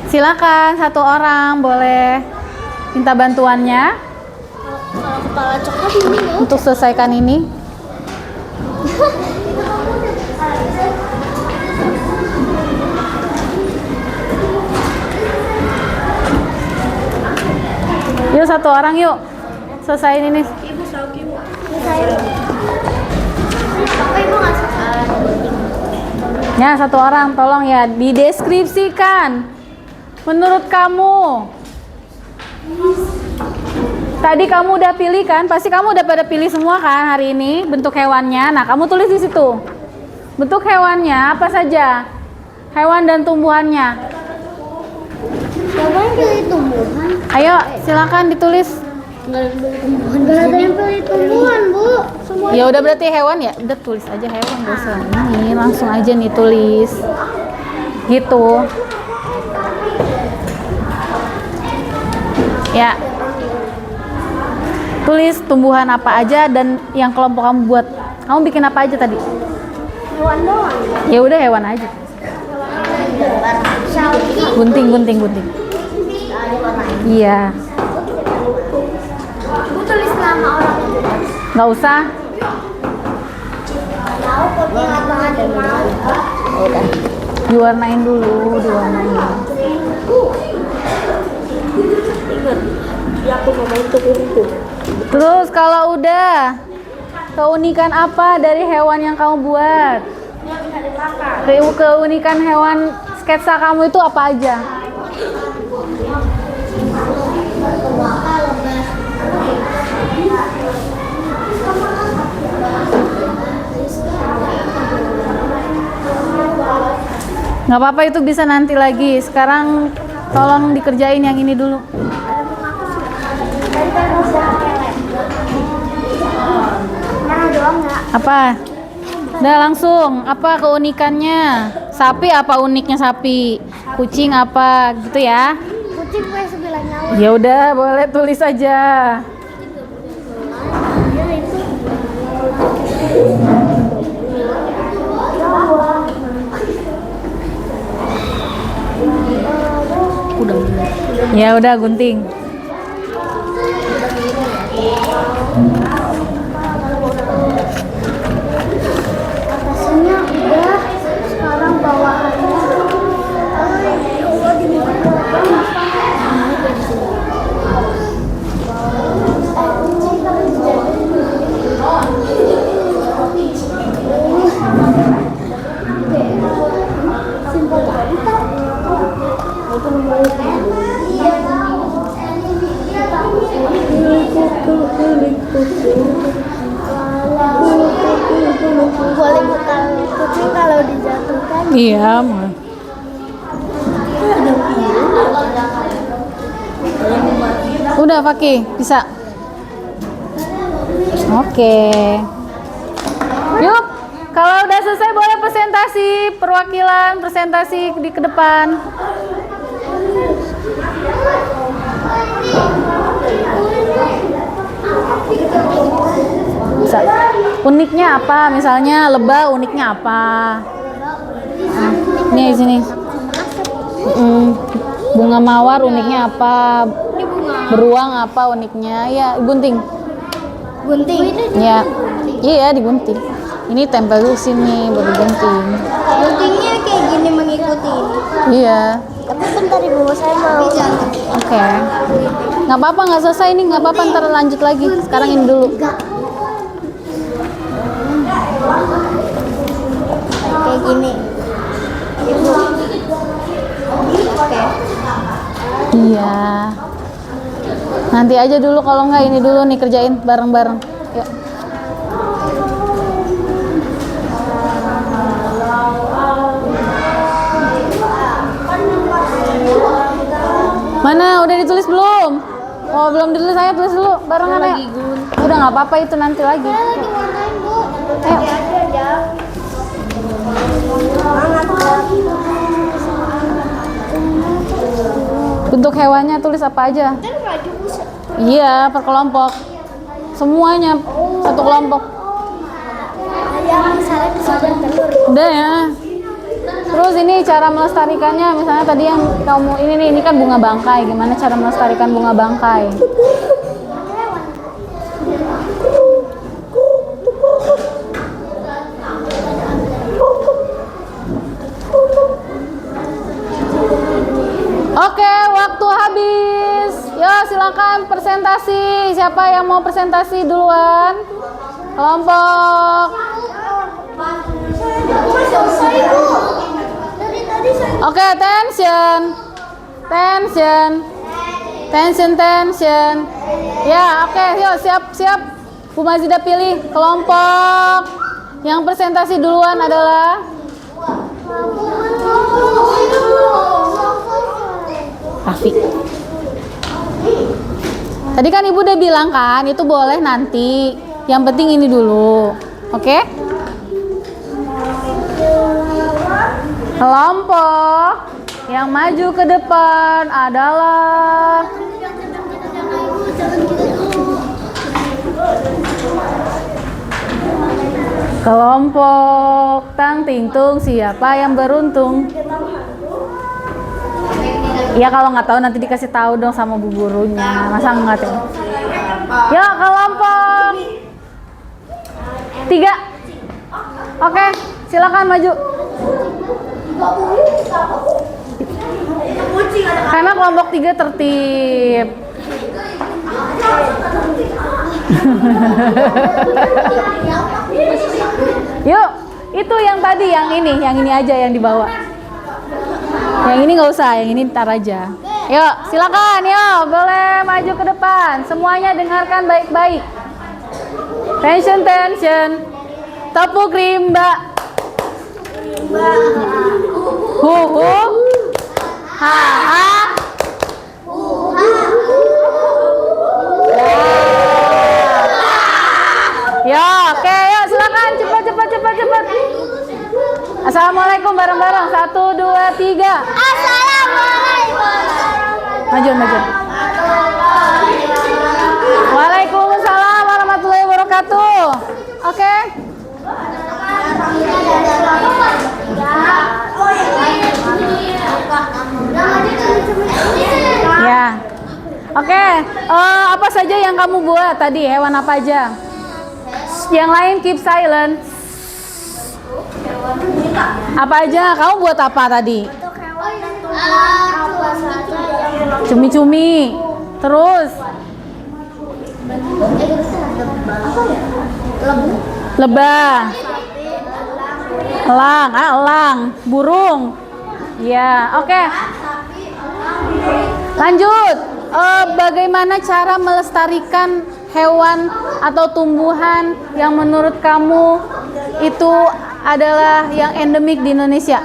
Silakan, satu orang boleh minta bantuannya Kalau kepala coklat ini ya. untuk selesaikan ini. Yuk, satu orang yuk, selesaiin ini. Apa ibu nggak suka? Ya, satu orang, tolong ya dideskripsikan. Menurut kamu, tadi kamu udah pilih kan? Pasti kamu udah pada pilih semua kan hari ini bentuk hewannya. Nah, kamu tulis di situ. Bentuk hewannya apa saja? Hewan dan tumbuhannya. Siapa yang pilih tumbuhan? Ayo, silakan ditulis. Nggak ada yang pilih tumbuhan, Bu. Semua. Ya udah berarti hewan ya. Udah tulis aja hewan, gak usah ini, langsung aja nih tulis. Gitu. Ya. Tulis tumbuhan apa aja dan yang kelompok kamu buat. Kamu bikin apa aja tadi? Hewan doang. Ya udah hewan aja. Gunting. Iya. Bu tulis nama orang itu. Nggak usah. Tahu kok banget ada mau. Udah. Diwarnain dulu, diwarnain. Terus kalau udah, keunikan apa dari hewan yang kamu buat? Keunikan hewan sketsa kamu itu apa aja? Nggak apa-apa, itu bisa nanti lagi. Sekarang tolong dikerjain yang ini dulu. Merah doang nggak? Apa? Udah langsung. Apa keunikannya? Sapi apa uniknya sapi? Kucing apa gitu ya? Kucing gue 9 nyawa. Ya udah, boleh tulis aja. Ya itu. Ya udah, gunting. Atasnya udah, sekarang bawahannya. Allah simpel banget. Boleh bukan kucing kalau dijatuhkan. Iya, mah. Udah, Fakih, bisa. Oke. Yuk, kalau udah selesai boleh presentasi, perwakilan presentasi di ke depan. Bisa. Uniknya apa? Misalnya lebah, uniknya apa? Nah, ini di sini. Bunga mawar uniknya apa? Beruang apa uniknya? Ya, gunting. Gunting. Ya, iya digunting. Ini tempel dulu sini, baru gunting. Guntingnya kayak seperti ini. Iya. Tapi bentar ibu, saya mau. Oke. Nggak apa-apa, nggak selesai ini, nggak apa-apa, ntar lanjut lagi. Sekarang ini dulu. Kayak gini. Ibu. Oke. Iya. Nanti aja dulu, kalau nggak ini dulu nih kerjain bareng-bareng. Yuk. Mana? Udah ditulis belum? Oh, belum ditulis, saya tulis dulu barengan ya. Udah nggak apa-apa, itu nanti lagi. Saya lagi warnain, Bu. Ayo. Bentuk hewannya tulis apa aja? Iya, per kelompok. Semuanya satu kelompok. Udah ya. Terus ini cara melestarikannya, misalnya tadi yang kamu ini kan bunga bangkai. Gimana cara melestarikan bunga bangkai? Oke, waktu habis. Yo, silakan presentasi. Siapa yang mau presentasi duluan? Kelompok. Oke, tension. Ya, oke, yuk siap. Bu Mazida pilih kelompok. Yang presentasi duluan adalah Rafi. Tadi kan Ibu udah bilang kan, itu boleh nanti. Yang penting ini dulu. Oke? Kelompok yang maju ke depan adalah kelompok Tang Ting Tung. Siapa yang beruntung? Ya kalau nggak tahu nanti dikasih tahu dong sama bu gurunya. Masa nggak tahu? Ya, kelompok 3. Oke, silakan maju. Karena kelompok 3 tertib. Yuk, itu yang tadi, yang ini aja yang dibawa. Yang ini nggak usah, yang ini ntar aja. Yuk, silakan, yuk, boleh maju ke depan. Semuanya dengarkan baik-baik. Tension. Tepuk rimba. Hu. Ha. Ya, oke, yuk silakan cepat. Assalamualaikum bareng-bareng. 1, 2, 3. Assalamualaikum. Maju. Waalaikumsalam warahmatullahi wabarakatuh. Oke. Ya. Oke. Apa saja yang kamu buat tadi? Hewan apa aja? Yang lain keep silent. Apa aja? Kamu buat apa tadi? Cumi-cumi. Terus? Lebah. Elang. Burung. Ya, oke. Lanjut. Bagaimana cara melestarikan hewan atau tumbuhan yang menurut kamu itu adalah yang endemik di Indonesia?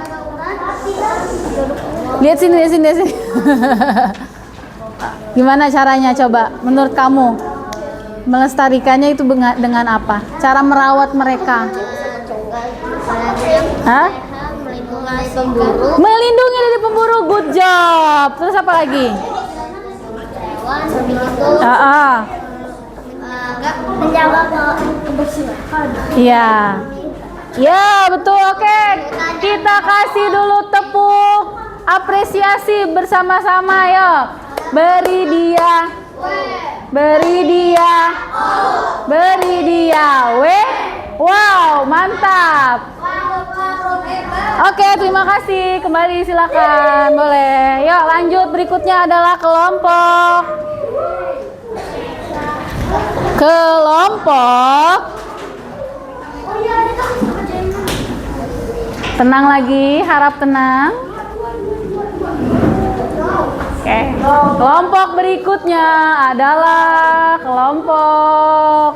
Lihat sini. Gimana caranya coba menurut kamu? Melestarikannya itu dengan apa? Cara merawat mereka? Hah? Melindungi dari pemburu. Good job. Terus apa lagi? Menjaga kebersihan. Iya. Ya, betul. Oke. Kita kasih dulu tepuk apresiasi bersama-sama ya. Beri dia. Wow, mantap. Oke, terima kasih. Kembali silakan. Boleh. Yuk, lanjut. Berikutnya adalah kelompok. Tenang lagi, harap tenang. Oke. Kelompok berikutnya adalah kelompok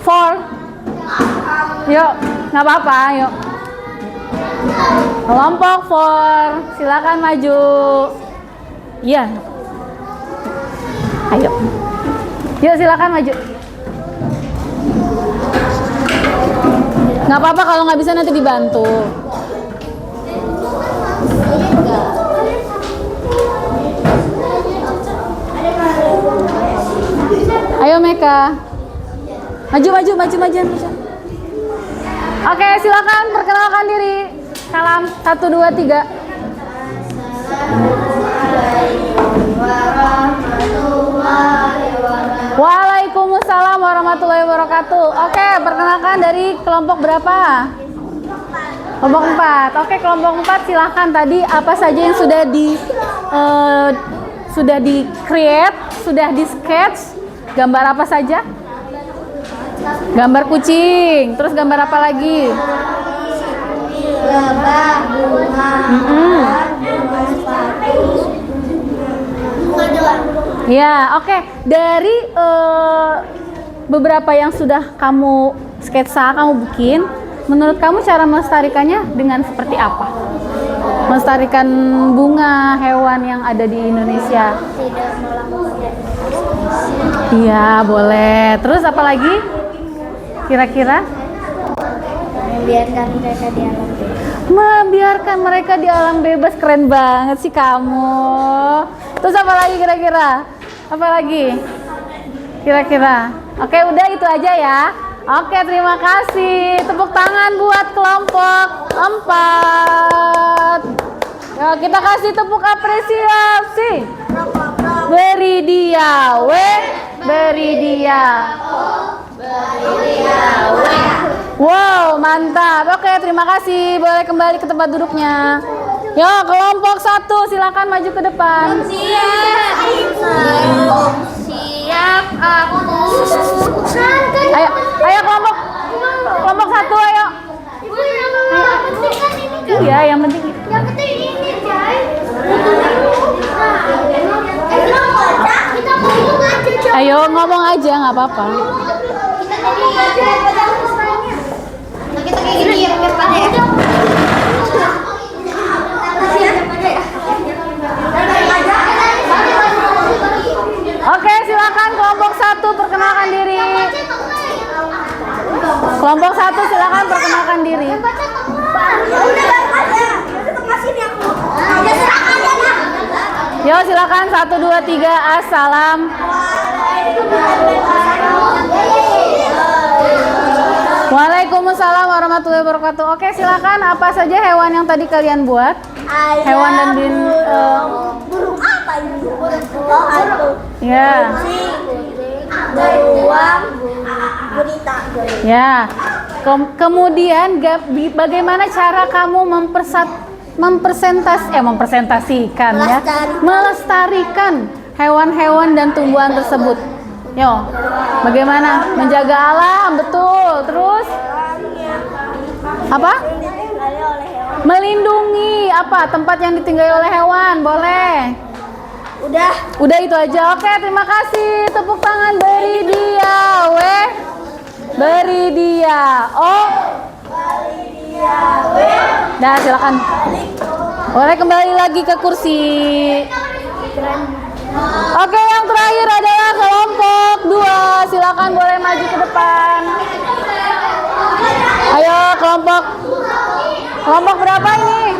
4. Yuk, nggak apa-apa, yuk. Kelompok 4, silakan maju. Iya. Ayo. Yuk, silakan maju. Nggak apa-apa kalau nggak bisa nanti dibantu. Ayo Meka. Maju. Oke, silakan perkenalkan diri. Salam 1 2 3. Waalaikumsalam warahmatullahi wabarakatuh. Oke, perkenalkan dari kelompok berapa? Kelompok 4. Oke, kelompok 4 silahkan. Tadi apa saja yang sudah di create, sudah di sketch? Gambar apa saja? Gambar kucing. Terus gambar apa lagi? Lebah, bunga, Ya, oke. Dari beberapa yang sudah kamu sketsa, kamu bikin, menurut kamu cara melestarikannya dengan seperti apa? Melestarikan bunga, hewan yang ada di Indonesia. tidak melakukan Iya, boleh. Terus apa lagi? Kira-kira? membiarkan mereka di alam bebas. Membiarkan mereka di alam bebas. Keren banget sih kamu. Terus apa lagi kira-kira? Apa lagi? Kira-kira? Oke, udah itu aja ya. Oke, terima kasih. Tepuk tangan buat kelompok 4. Ya, kita kasih tepuk apresiasi. Beri dia, beri dia. Wow, mantap. Oke, terima kasih. Boleh kembali ke tempat duduknya. Yo, kelompok 1 silakan maju ke depan. Siap aku. Ayo kelompok 1 ayo. Ibu, yang penting kan ini kan. Iya, yang penting. Yang penting ini, Jai. Kita ngomong aja, Jai. Ayo ngomong aja, nggak apa-apa. Kita ngomong aja pada usahanya. Nah, kita kayak gini ya, pada ya. Oke, silakan kelompok 1 perkenalkan diri. Kelompok 1 silakan perkenalkan diri. Yo, silakan 1 2 3. Assalam. Waalaikumsalam warahmatullahi wabarakatuh. Oke, silakan apa saja hewan yang tadi kalian buat? Hewan dan burung apa ini? Burung hantu. Ya. Beruang, gurita. Ya. Kemudian bagaimana cara kamu mempresentasikan ya? Melestarikan hewan-hewan dan tumbuhan tersebut. Yo. Bagaimana menjaga alam, betul. Terus apa? Melindungi apa? Tempat yang ditinggali oleh hewan, boleh. Udah itu aja. Oke, terima kasih. Tepuk tangan beri dia, beri dia. Oh. Dah, silakan. Boleh kembali lagi ke kursi. Oke, yang terakhir adalah kelompok 2. Silakan boleh maju ke depan. Ayo kelompok berapa ini?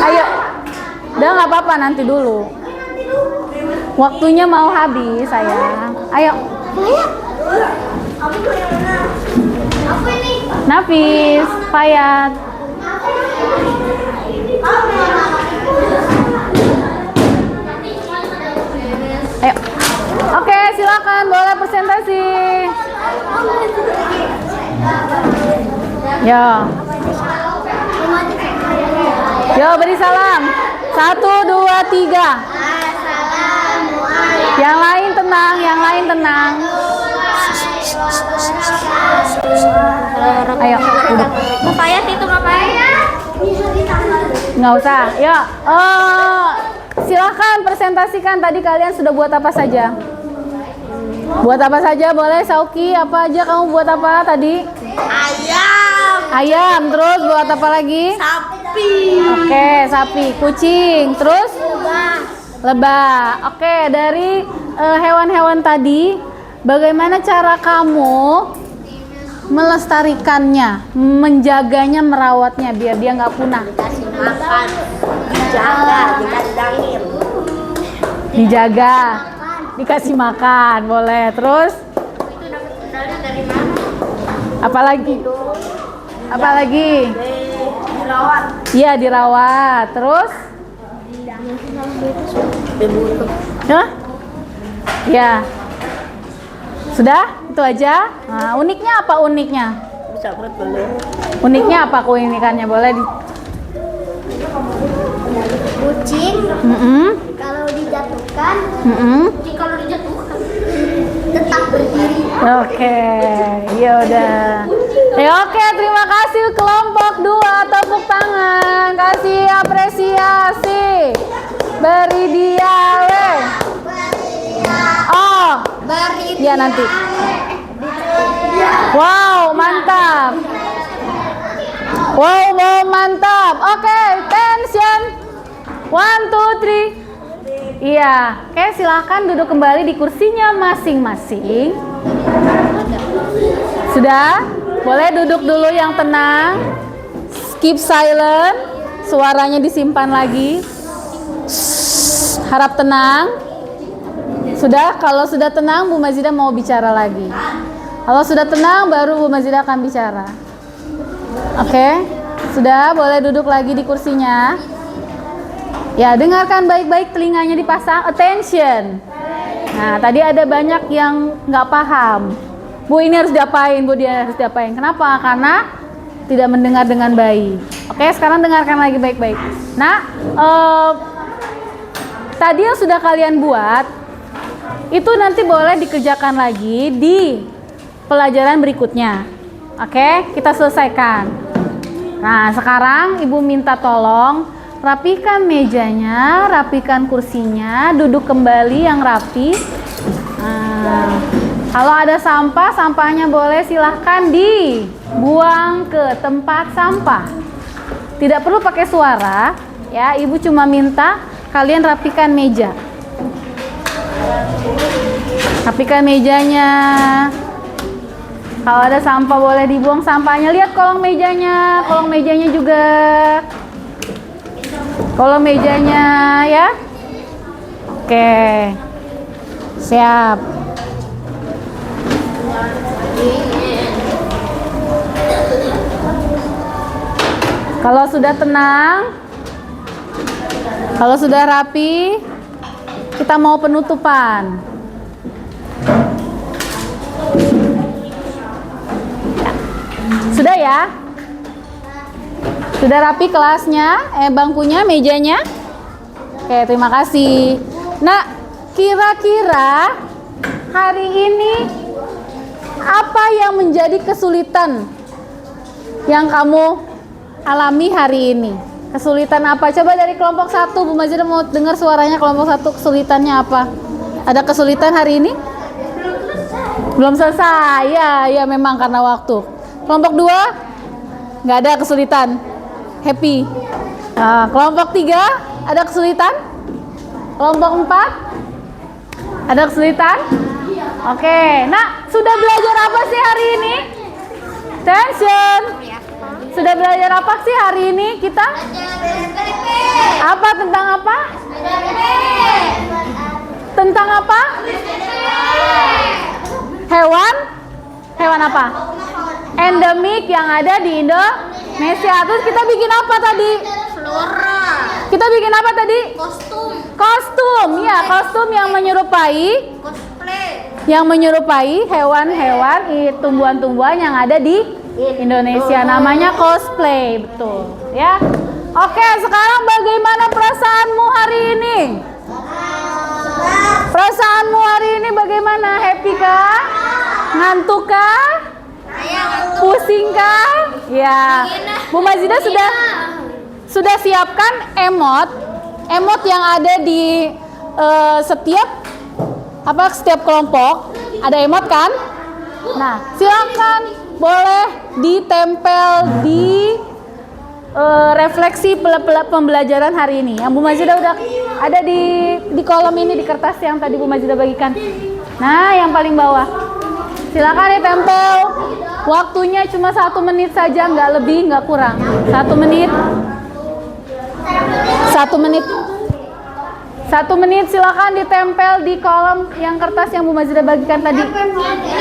Ayo. Udah nggak apa-apa, nanti dulu. Waktunya mau habis, sayang. Ayo. Nafis, Fayat. Ayo. Oke, silakan boleh presentasi. Yo. Yo, beri salam. 1, 2, 3. Yang lain tenang, yang lain tenang. Ayo, duduk. Mufayat itu ngapain? Nggak usah. Yuk, silahkan presentasikan tadi kalian sudah buat apa saja. Buat apa saja boleh, Sauki? Apa aja kamu buat apa tadi? Ayam. Ayam, terus buat apa lagi? Sapi. Oke, sapi. Kucing, terus? Lebah. Oke, dari hewan-hewan tadi, bagaimana cara kamu melestarikannya, menjaganya, merawatnya biar dia nggak punah? Kasih makan. Dijaga, dikandangin. Dijaga, dikasih makan, boleh. Terus? Itu dapat medali dari mana? Apalagi? Apalagi? Dirawat. Iya, dirawat. Terus? Dibutuh. Hah? Ya. Sudah? Itu aja? Nah, uniknya apa uniknya? Bisa buat boleh. Uniknya apa keunikannya? Boleh di... Kucing Mm-mm. kalau dijatuhkan, Mm-mm. Kucing kalau dijatuhkan. tetap berdiri. Oke, ya udah. Ya oke, terima kasih kelompok 2, tepuk tangan, kasih apresiasi. Beri dia weh. Oh, Beri ya nanti. Wow, mantap. Wow, mantap. Oke, tension. 1, 2, 3. Iya, oke, silakan duduk kembali di kursinya masing-masing. Sudah? Boleh duduk dulu yang tenang. Keep silent. Suaranya disimpan lagi. Harap tenang. Sudah? Kalau sudah tenang, Bu Mazidah mau bicara lagi. Kalau sudah tenang, baru Bu Mazidah akan bicara. Oke? Sudah? Boleh duduk lagi di kursinya. Ya, dengarkan baik-baik, telinganya dipasang. Attention. Nah, tadi ada banyak yang nggak paham. Bu, ini harus diapain? Bu, dia harus diapain? Kenapa? Karena tidak mendengar dengan baik. Oke, sekarang dengarkan lagi baik-baik. Nah, tadi yang sudah kalian buat, itu nanti boleh dikerjakan lagi di pelajaran berikutnya. Oke, kita selesaikan. Nah, sekarang Ibu minta tolong rapikan mejanya, rapikan kursinya, duduk kembali yang rapi. Nah, kalau ada sampah, sampahnya boleh silahkan dibuang ke tempat sampah. Tidak perlu pakai suara, ya. Ibu cuma minta kalian rapikan meja. Rapikan mejanya. Kalau ada sampah boleh dibuang sampahnya. Lihat kolong mejanya juga. Kolong mejanya ya. Oke. Siap. Kalau sudah tenang, kalau sudah rapi, kita mau penutupan. Sudah ya? Sudah rapi kelasnya, bangkunya, mejanya? Oke, terima kasih. Nah, kira-kira hari ini apa yang menjadi kesulitan yang kamu alami hari ini? Kesulitan apa? Coba dari kelompok 1, Bu Mazidah mau dengar suaranya kelompok 1, kesulitannya apa? Ada kesulitan hari ini? Belum selesai. Ya memang karena waktu. Kelompok 2 nggak ada kesulitan. Happy. Nah, kelompok 3 ada kesulitan? Kelompok 4 ada kesulitan? Oke. Nah, sudah belajar apa sih hari ini? Tension. Sudah belajar apa sih hari ini kita? Apa tentang apa? Tentang apa? Hewan? Hewan apa? Endemik yang ada di Indonesia. Terus kita bikin apa tadi? Flora. Kita bikin apa tadi? Kostum. Kostum, ya, kostum yang menyerupai yang menyerupai hewan-hewan, tumbuhan-tumbuhan yang ada di Indonesia. Namanya cosplay, betul ya. Oke, sekarang bagaimana perasaanmu hari ini? Perasaanmu hari ini bagaimana? Happy kah? Ngantuk kah? Pusing kah? Ya, Bu Mazidah sudah siapkan emot yang ada di setiap kelompok ada emot kan? Nah, silakan boleh ditempel di refleksi pembelajaran hari ini. Yang Bu Mazidah udah ada di kolom ini, di kertas yang tadi Bu Mazidah bagikan. Nah, yang paling bawah. Silakan ditempel. Waktunya cuma 1 menit saja, nggak lebih, nggak kurang. 1 menit. 1 menit. 1 menit silakan ditempel di kolom yang kertas yang Bu Mazidah bagikan tadi.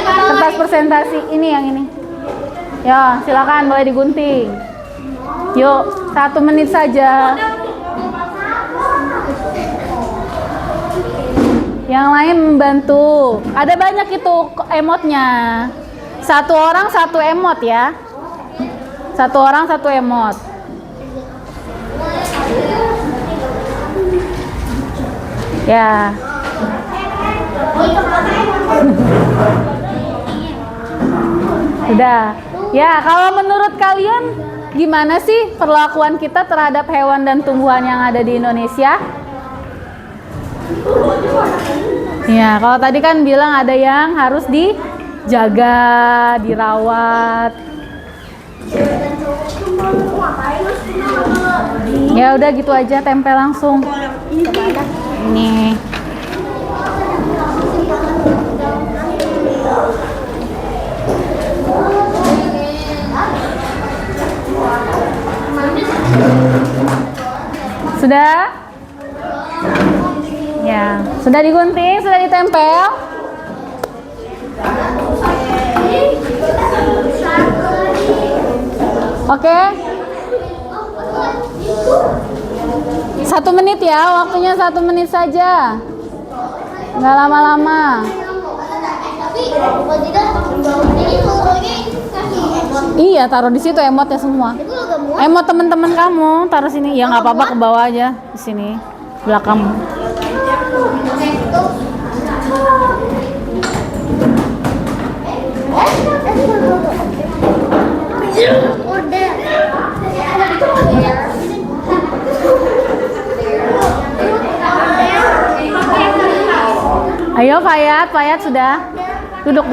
Kertas presentasi ini yang ini. Ya, silakan boleh digunting. Yuk, 1 menit saja. Yang lain membantu. Ada banyak itu emotnya. 1 orang 1 emot ya. 1 orang 1 emot. Ya. Sudah. Ya, kalau menurut kalian gimana sih perlakuan kita terhadap hewan dan tumbuhan yang ada di Indonesia? Ya, kalau tadi kan bilang ada yang harus dijaga, dirawat. Ya udah gitu aja, tempel langsung. Nih. Sudah? Ya, sudah digunting, sudah ditempel. Oke. 1 menit ya, waktunya 1 menit saja. Nggak lama-lama. Iya, taruh di situ emotnya semua. Emot teman-teman kamu taruh sini. Ya nggak apa-apa, ke bawah aja di sini belakang. Ayo Fayat sudah. Duduk.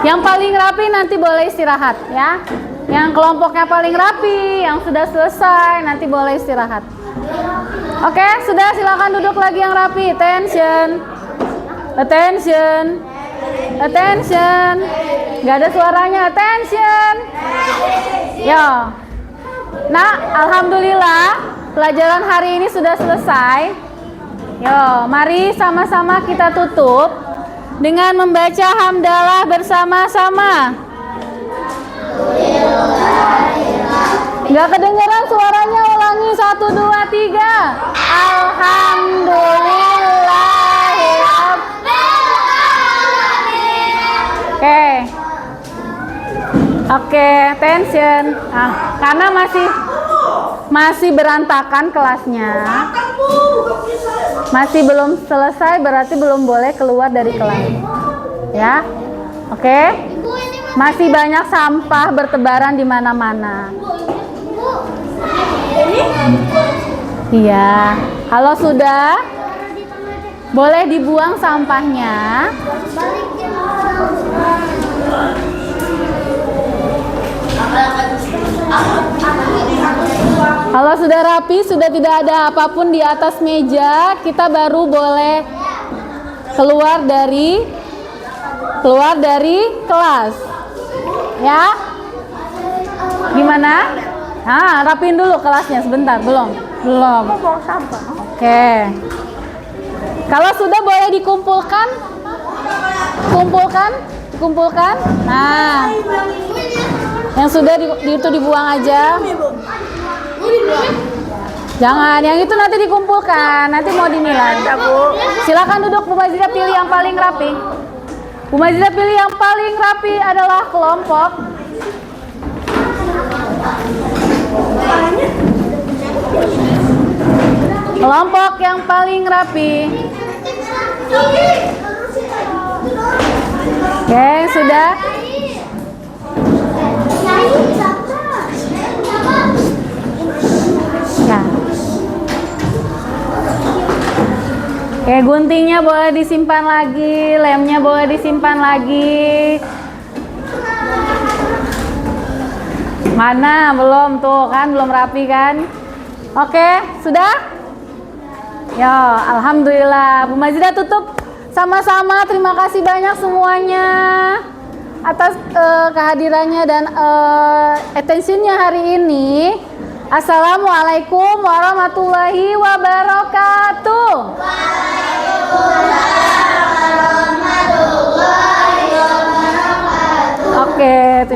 Yang paling rapi nanti boleh istirahat ya. Yang kelompoknya paling rapi, yang sudah selesai nanti boleh istirahat. Oke, sudah, silakan duduk lagi yang rapi. Attention. Gak ada suaranya. Attention. Yo. Nah, alhamdulillah pelajaran hari ini sudah selesai. Yo, mari sama-sama kita tutup dengan membaca hamdalah bersama-sama. Gak kedengeran suaranya, ulangi 1, 2, 3. Alhamdulillahirrahmanirrahim. Oke, attention. Nah, karena masih berantakan kelasnya, masih belum selesai, berarti belum boleh keluar dari kelas. Ya, oke. Masih banyak sampah bertebaran di mana-mana. Iya, kalau sudah boleh dibuang sampahnya. Kalau sudah rapi, sudah tidak ada apapun di atas meja, kita baru boleh keluar dari kelas. Ya? Gimana? Nah, rapiin dulu kelasnya sebentar, belum. Oke. Kalau sudah boleh dikumpulkan. Kumpulkan. Nah. Yang sudah itu dibuang aja. Jangan, yang itu nanti dikumpulkan, nanti mau dinilai. Silakan duduk, Bu Mazida, pilih yang paling rapi. Bu Mazida pilih yang paling rapi adalah kelompok yang paling rapi. Oke, sudah. Nah. Oke, guntingnya boleh disimpan lagi, lemnya boleh disimpan lagi. Mana? Belum tuh kan, belum rapi kan? Oke, sudah? Ya, alhamdulillah. Bu Mazida tutup sama-sama. Terima kasih banyak semuanya atas kehadirannya dan attentionnya hari ini. Assalamualaikum warahmatullahi wabarakatuh. Waalaikumsalam warahmatullahi wabarakatuh. Oke, terima